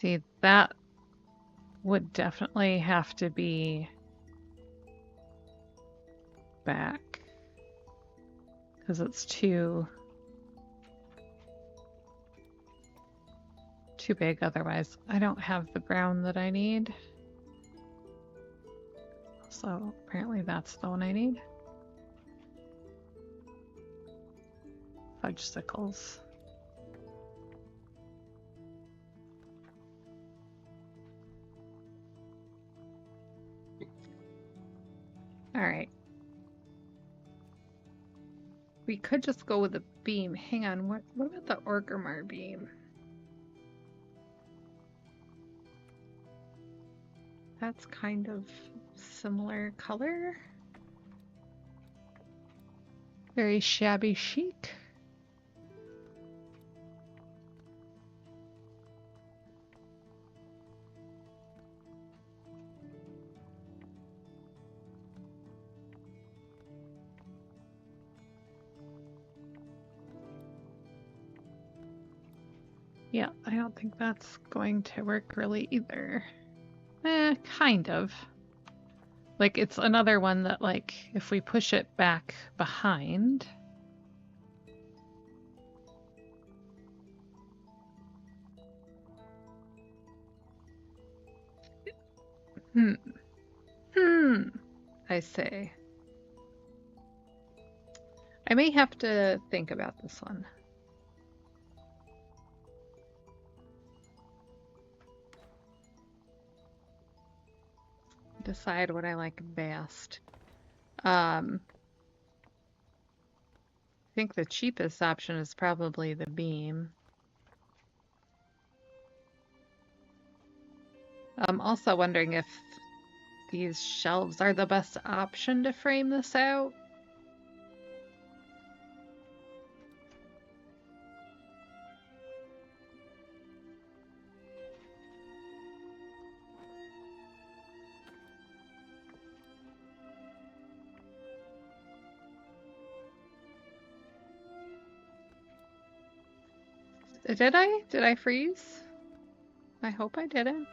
See, that would definitely have to be back because it's too big otherwise. I don't have the brown that I need. So apparently that's the one I need. Fudge sickles. All right. We could just go with a beam. Hang on, what about the Orgrimmar beam? That's kind of similar color. Very shabby chic. Yeah, I don't think that's going to work really either. Kind of. Like, it's another one that, like, if we push it back behind... I say. I may have to think about this one. Decide what I like best. I think the cheapest option is probably the beam. I'm also wondering if these shelves are the best option to frame this out. Did I? Did I freeze? I hope I didn't.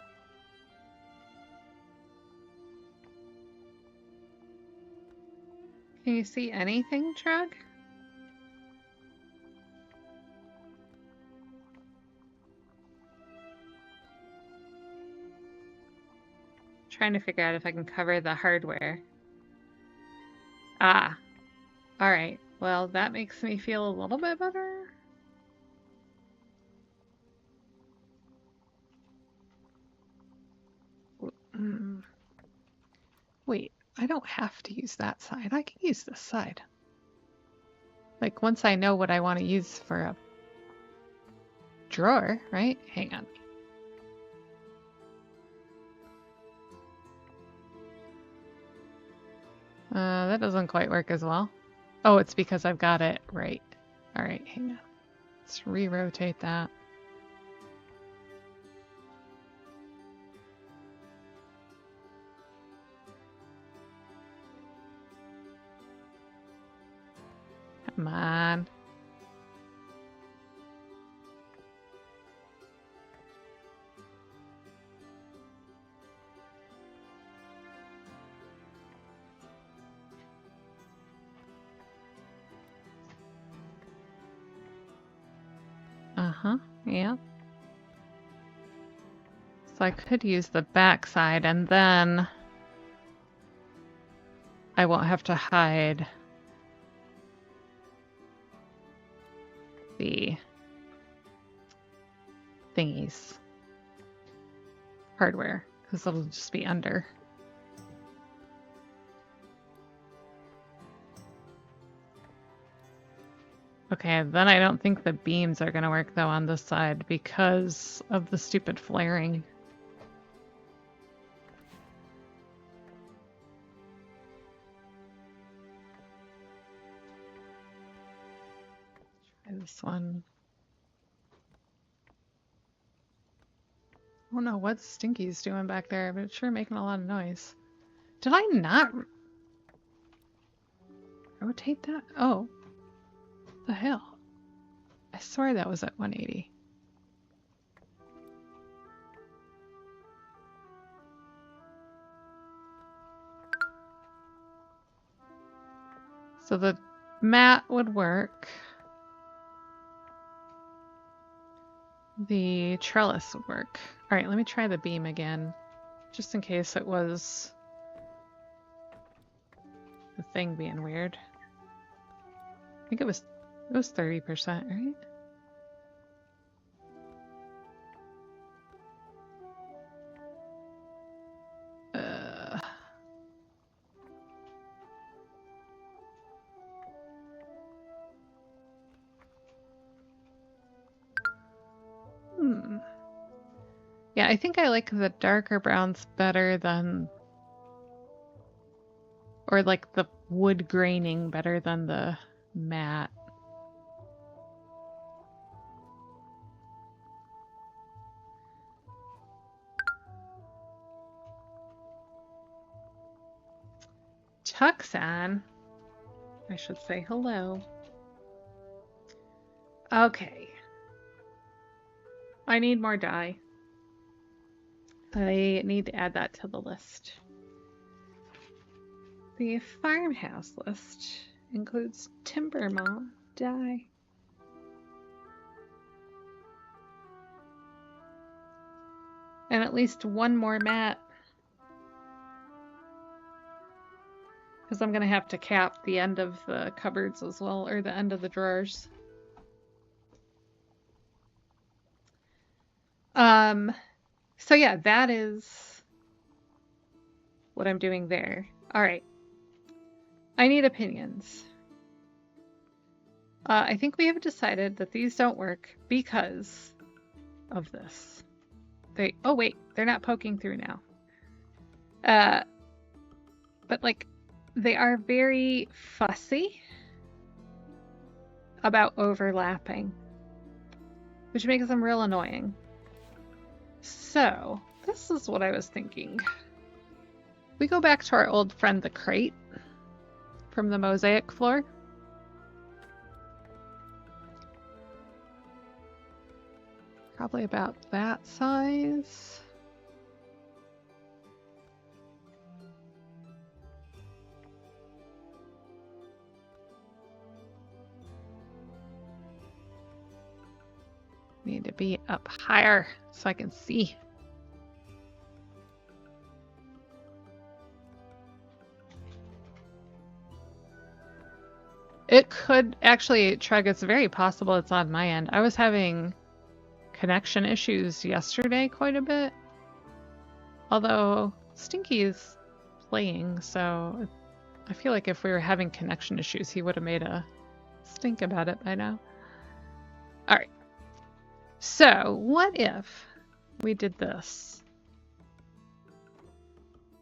Can you see anything, Trug? Trying to figure out if I can cover the hardware. Ah, all right. Well, that makes me feel a little bit better. Wait, I don't have to use that side. I can use this side. Like, once I know what I want to use for a drawer, right? Hang on. That doesn't quite work as well. Oh, it's because I've got it right. All right, hang on. Let's re-rotate that. Come on. Uh-huh, yeah. So I could use the back side and then I won't have to hide the thingies. Hardware, because it'll just be under. Okay, then I don't think the beams are gonna work though on this side because of the stupid flaring. Try this one. I don't know what Stinky's doing back there, but it's sure making a lot of noise. Did I not rotate that? Oh. The hell? I swear that was at 180. So the mat would work. The trellis would work. All right, let me try the beam again, just in case it was the thing being weird. I think it was 30%, right? Yeah, I think I like the darker browns better than, or like the wood graining better than the matte. Tucson. I should say hello. Okay. I need more dye. I need to add that to the list. The farmhouse list includes timber moss dye. And at least one more mat. Because I'm going to have to cap the end of the cupboards as well, or the end of the drawers. So yeah, that is what I'm doing there. All right. I need opinions. I think we have decided that these don't work because of this. Oh wait, they're not poking through now. But like, they are very fussy about overlapping, which makes them real annoying. So, this is what I was thinking. We go back to our old friend the crate from the mosaic floor. Probably about that size. Need to be up higher so I can see. It could actually, Treg, it's very possible it's on my end. I was having connection issues yesterday quite a bit. Although Stinky's playing, so I feel like if we were having connection issues, he would have made a stink about it by now. All right. So what if we did this?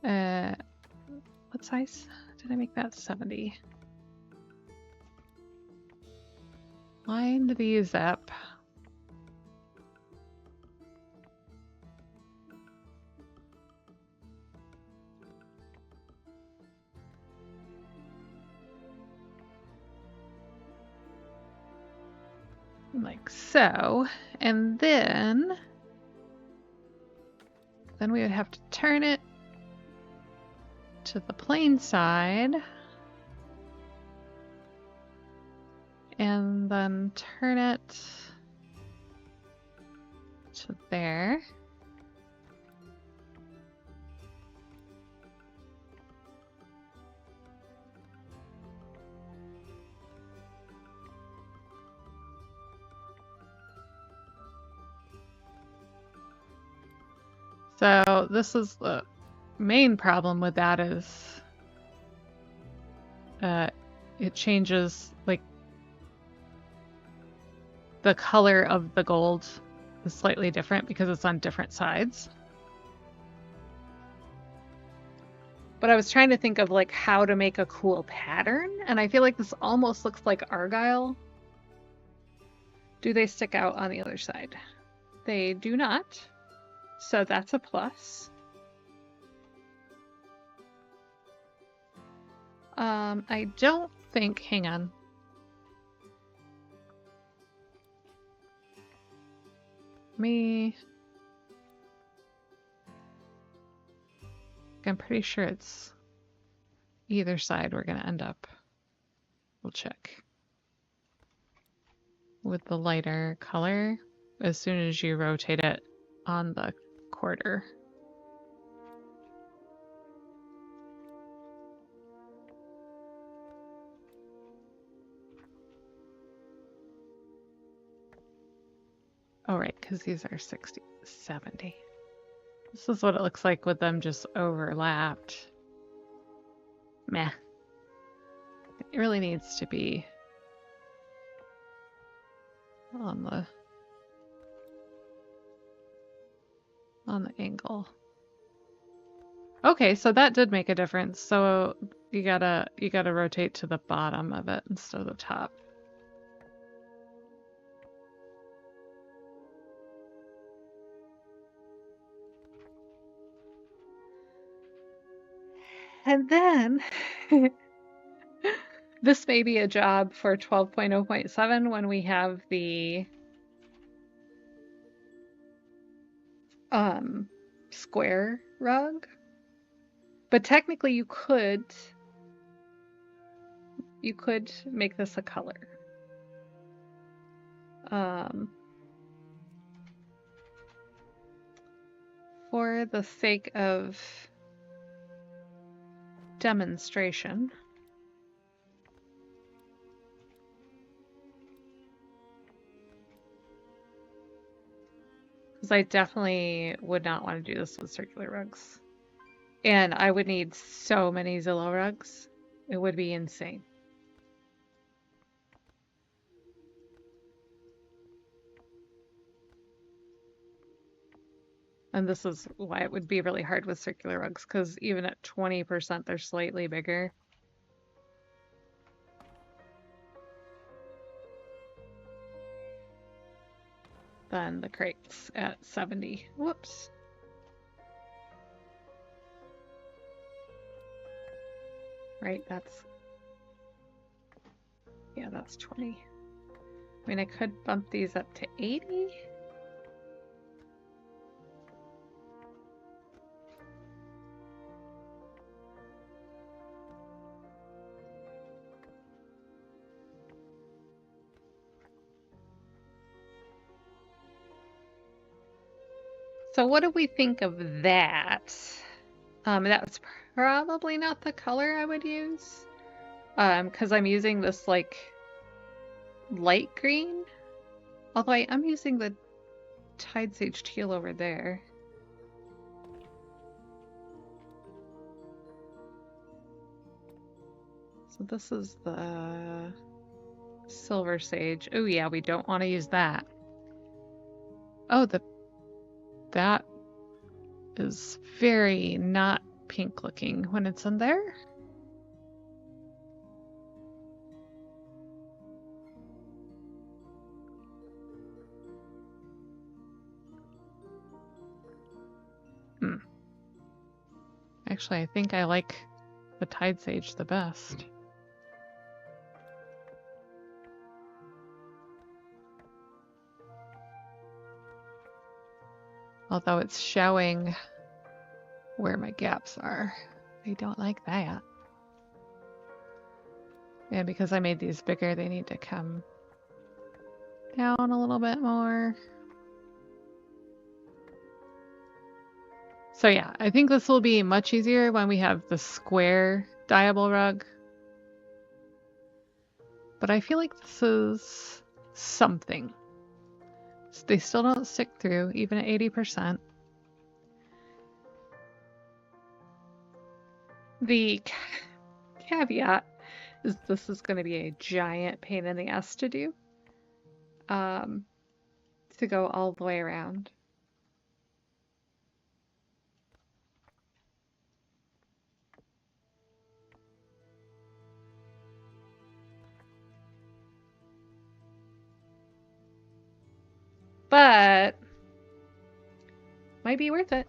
What size did I make that? 70. Line these up. Like so, and then we would have to turn it to the plain side and then turn it to there. So this is the main problem with that is it changes, like, the color of the gold is slightly different because it's on different sides. But I was trying to think of like how to make a cool pattern, and I feel like this almost looks like argyle. Do they stick out on the other side? They do not. So that's a plus. I don't think, hang on. I'm pretty sure it's either side we're gonna end up. We'll check. With the lighter color, as soon as you rotate it on the quarter. Oh, right, because these are 60, 70. This is what it looks like with them just overlapped. Meh. It really needs to be on on the angle. Okay, so that did make a difference. So you gotta rotate to the bottom of it instead of the top. And then this may be a job for 12.0.7 when we have the square rug. But technically you could make this a color. For the sake of demonstration, because I definitely would not want to do this with circular rugs. And I would need so many Zillow rugs. It would be insane. And this is why it would be really hard with circular rugs, because even at 20%, they're slightly bigger. Than the crates at 70. Whoops. Right, yeah, that's 20. I mean, I could bump these up to 80. So what do we think of that? That's probably not the color I would use. Because I'm using this like light green. Although I'm using the Tide Sage teal over there. So this is the Silver Sage. Oh yeah, we don't want to use that. Oh, that is very not pink looking when it's in there. Actually, I think I like the Tide Sage the best. Although it's showing where my gaps are. I don't like that. Yeah, because I made these bigger, they need to come down a little bit more. So yeah, I think this will be much easier when we have the square dyeable rug. But I feel like this is something. They still don't stick through, even at 80%. The caveat is this is going to be a giant pain in the ass to do. To go all the way around. But might be worth it.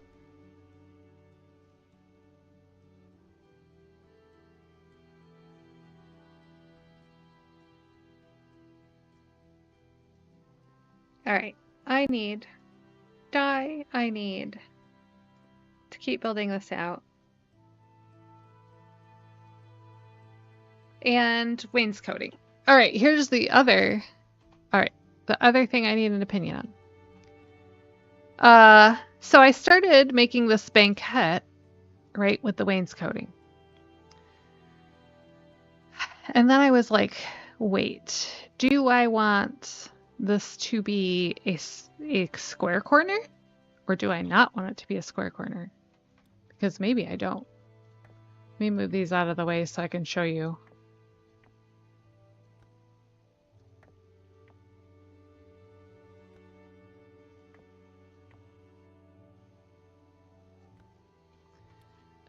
All right, I need dye. I need to keep building this out. And wainscoting. All right, here's the other. All right, the other thing I need an opinion on. So I started making this banquette, right, with the wainscoting. And then I was like, wait, do I want this to be a square corner? Or do I not want it to be a square corner? Because maybe I don't. Let me move these out of the way so I can show you.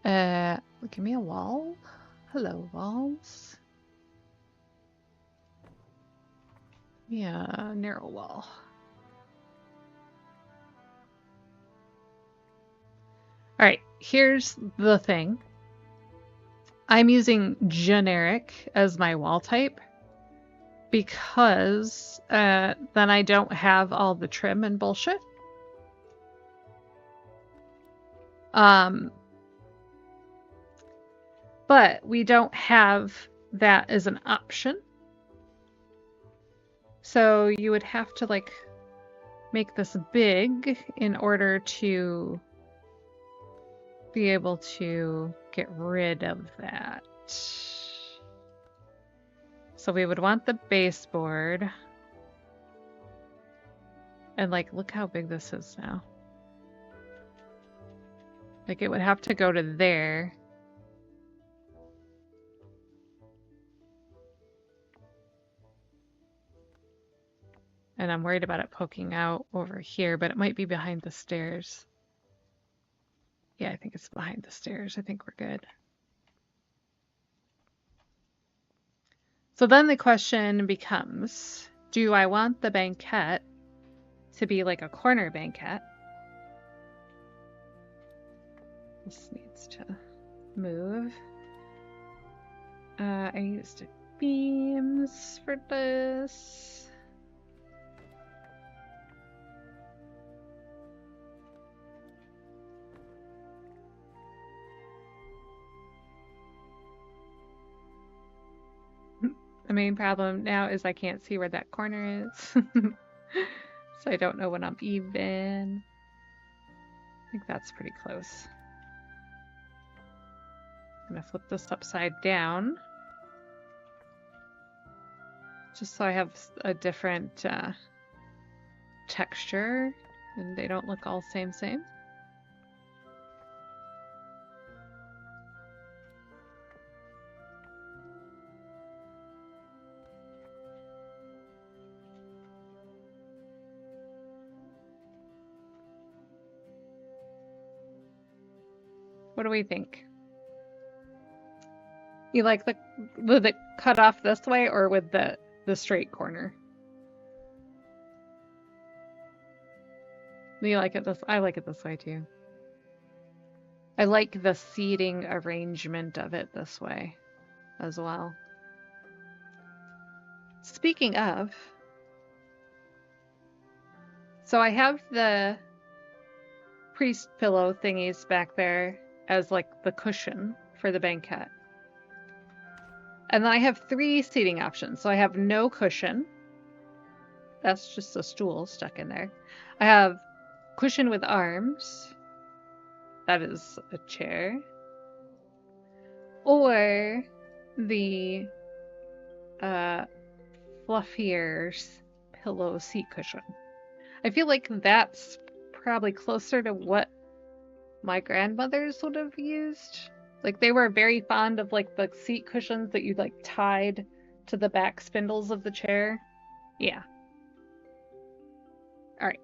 Give me a wall. Hello, walls. Yeah, narrow wall. All right, here's the thing. I'm using generic as my wall type because then I don't have all the trim and bullshit. But we don't have that as an option. So you would have to like make this big in order to be able to get rid of that. So we would want the baseboard. And like, look how big this is now. Like it would have to go to there. And I'm worried about it poking out over here, but it might be behind the stairs. Yeah, I think it's behind the stairs. I think we're good. So then the question becomes, do I want the banquette to be like a corner banquette? This needs to move. I used beams for this. The main problem now is I can't see where that corner is. So I don't know when I'm even. I think that's pretty close. I'm gonna flip this upside down. Just so I have a different texture and they don't look all same. What do we think? You like with it cut off this way or with the straight corner? You like it this? I like it this way too. I like the seating arrangement of it this way as well. Speaking of, so I have the priest pillow thingies back there as like the cushion for the banquette. And then I have 3 seating options. So I have no cushion. That's just a stool stuck in there. I have cushion with arms. That is a chair. Or the fluffier pillow seat cushion. I feel like that's probably closer to what my grandmothers would have used. Like they were very fond of like the seat cushions that you like tied to the back spindles of the chair. Yeah. All right.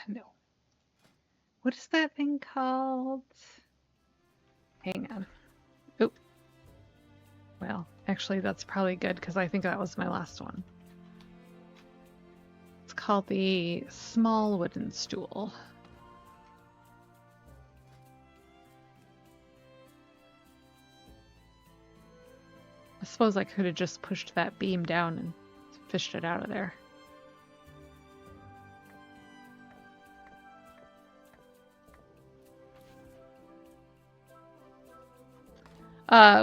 No. What is that thing called? Hang on. Oop. Well, actually that's probably good because I think that was my last one. It's called the small wooden stool. I suppose I could have just pushed that beam down and fished it out of there.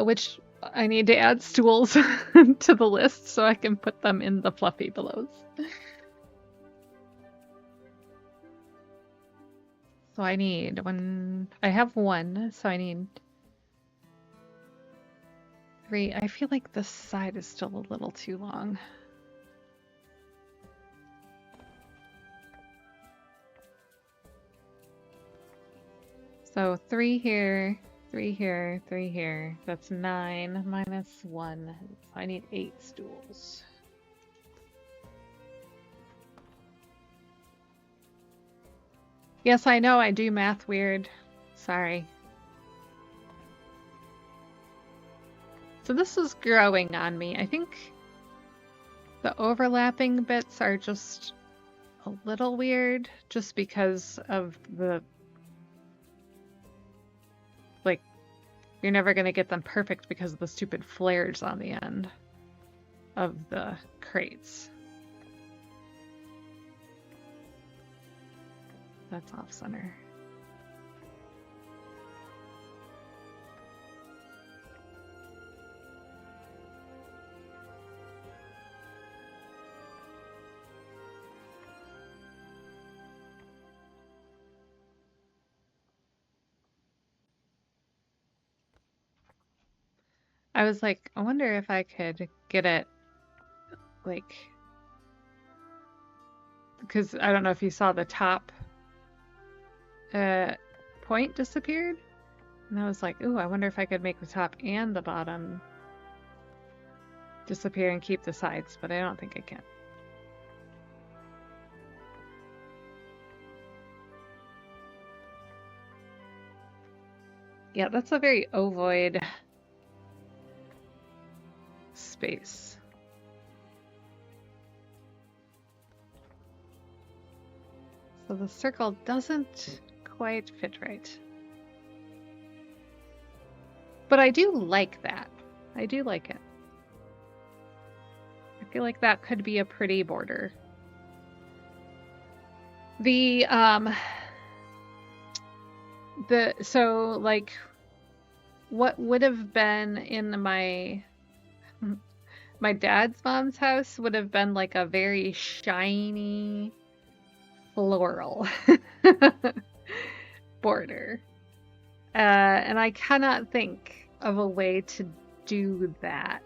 Which I need to add stools to the list so I can put them in the fluffy pillows. So I need one. I have 1, so I need 3. I feel like this side is still a little too long. So 3 here, 3 here, 3 here. That's 9 minus 1. So I need 8 stools. Yes, I know I do math weird. Sorry. So this is growing on me. I think the overlapping bits are just a little weird just because of the, like, you're never going to get them perfect because of the stupid flares on the end of the crates. That's off center. I was like, I wonder if I could get it, like, because I don't know if you saw the top point disappeared. And I was like, ooh, I wonder if I could make the top and the bottom disappear and keep the sides, but I don't think I can. Yeah, that's a very ovoid space. So the circle doesn't quite fit right. But I do like that. I do like it. I feel like that could be a pretty border. So like what would have been in my dad's mom's house would have been like a very shiny floral border. And I cannot think of a way to do that.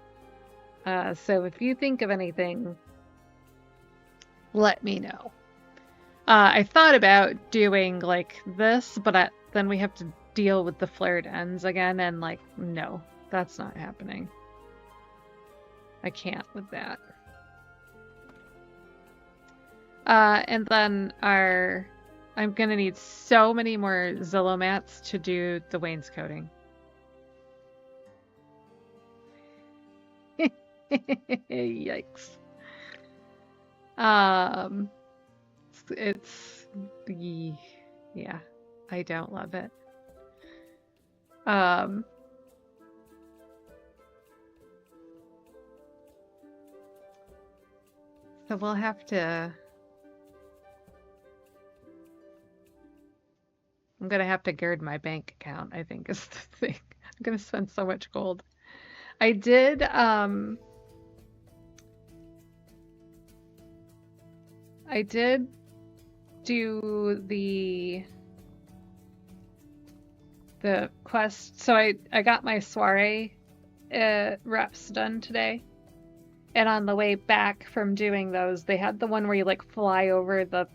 So if you think of anything, let me know. I thought about doing like this, but then we have to deal with the flared ends again, and like, no, that's not happening. I can't with that. And then I'm gonna need so many more Zillow mats to do the wainscoting. Yikes. Yeah, I don't love it. So we'll have to, I'm gonna have to gird my bank account, I think is the thing. I'm gonna spend so much gold. I did do the quest. So I got my soiree reps done today. And on the way back from doing those, they had the one where you like fly over the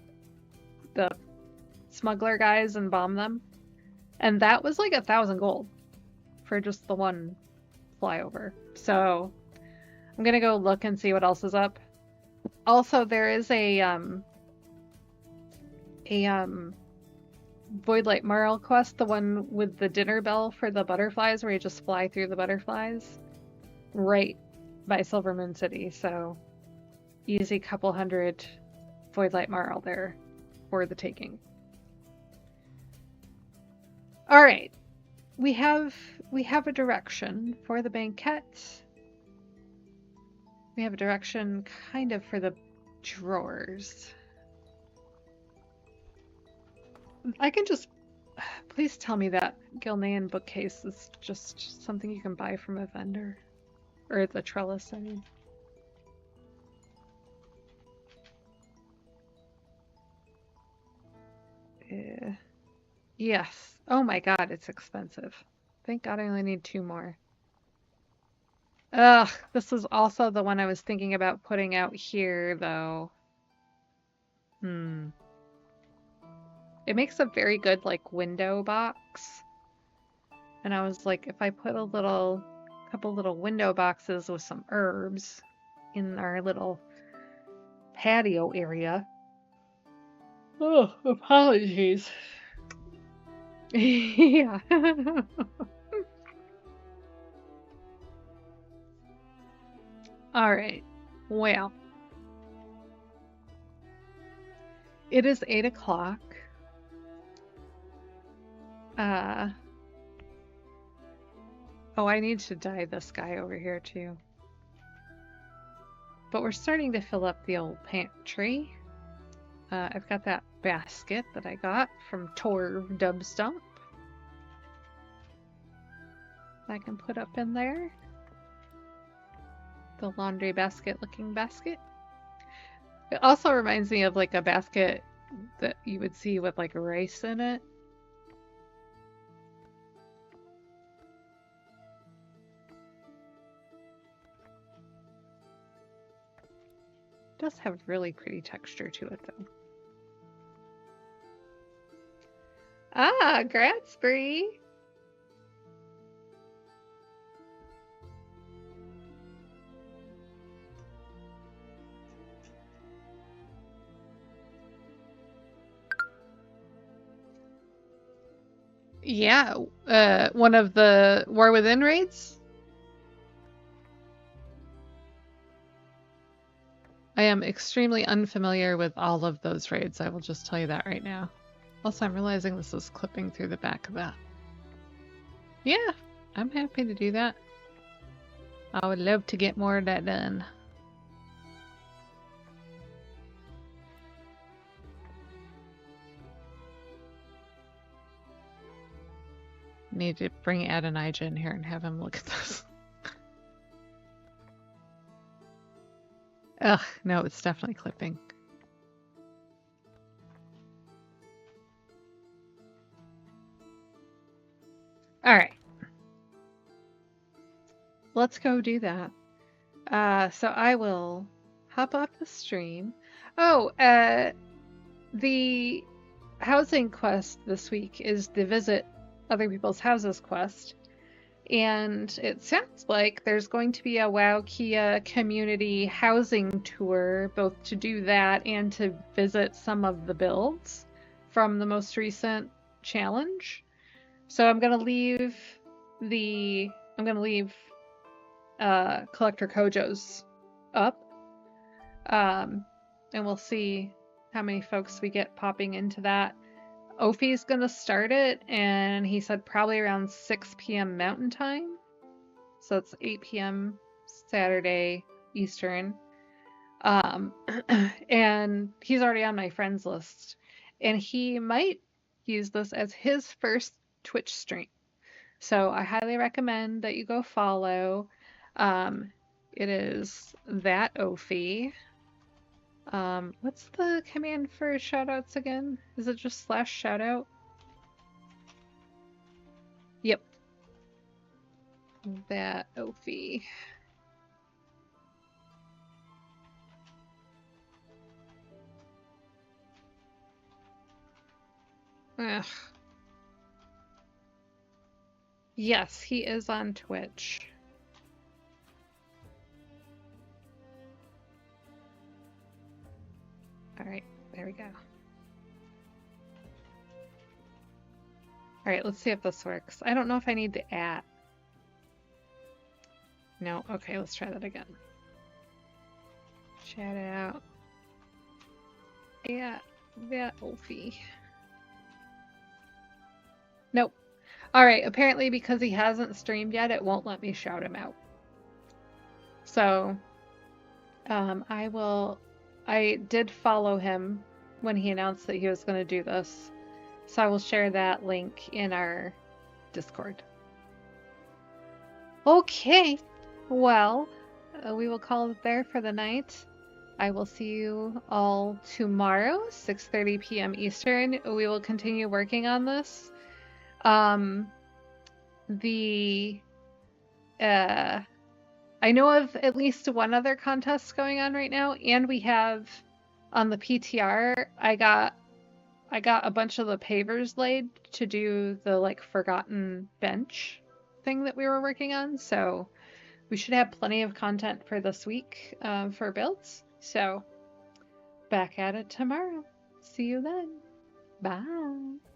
smuggler guys and bomb them. And that was like 1,000 gold for just the one flyover. So I'm gonna go look and see what else is up. Also, there is a Voidlight Marl quest, the one with the dinner bell for the butterflies, where you just fly through the butterflies, right by Silver Moon City. So easy couple hundred Voidlight Marl there for the taking. All right, we have a direction for the banquette. We have a direction kind of for the drawers. I can just, please tell me that Gilnean bookcase is just something you can buy from a vendor. Or the trellis, I mean. Yes. Oh my god, it's expensive. Thank god I only need 2 more. Ugh, this is also the one I was thinking about putting out here, though. It makes a very good, like, window box. And I was like, if I put a couple little window boxes with some herbs in our little patio area, Oh, apologies. Yeah. All right. Well, it is 8 o'clock. Oh, I need to dye this guy over here too. But we're starting to fill up the old pantry. I've got that basket that I got from Tor Dubstomp. I can put up in there. The laundry basket looking basket. It also reminds me of like a basket that you would see with like rice in it. It does have really pretty texture to it though. Ah, Gratsbury! Yeah, one of the War Within raids? I am extremely unfamiliar with all of those raids, I will just tell you that right now. Also, I'm realizing this is clipping through the back of that. Yeah, I'm happy to do that. I would love to get more of that done. Need to bring Adonijah in here and have him look at this. Ugh, no, it's definitely clipping. All right. Let's go do that. So I will hop off the stream. Oh, the housing quest this week is the visit other people's houses quest. And it sounds like there's going to be a Wowkia community housing tour, both to do that and to visit some of the builds from the most recent challenge. So I'm gonna leave Collector Kojo's up. And we'll see how many folks we get popping into that. Ophi's gonna start it, and he said probably around 6 p.m. Mountain Time. So it's 8 p.m. Saturday Eastern. And he's already on my friends list. And he might use this as his first Twitch stream. So I highly recommend that you go follow. It is that Ophi. What's the command for shoutouts again? Is it just /shoutout? Yep. That Ophi. Ugh. Yes, he is on Twitch. Alright, there we go. Alright, let's see if this works. I don't know if I need the @ No, okay, let's try that again. Shout out. Yeah, that Ophi. Nope. Alright, apparently because he hasn't streamed yet, it won't let me shout him out. So, I did follow him when he announced that he was going to do this. So I will share that link in our Discord. Okay, well, we will call it there for the night. I will see you all tomorrow, 6:30 p.m. Eastern. We will continue working on this. I know of at least one other contest going on right now, and we have on the PTR, I got a bunch of the pavers laid to do the like forgotten bench thing that we were working on, so we should have plenty of content for this week for builds. So back at it tomorrow. See you then. Bye.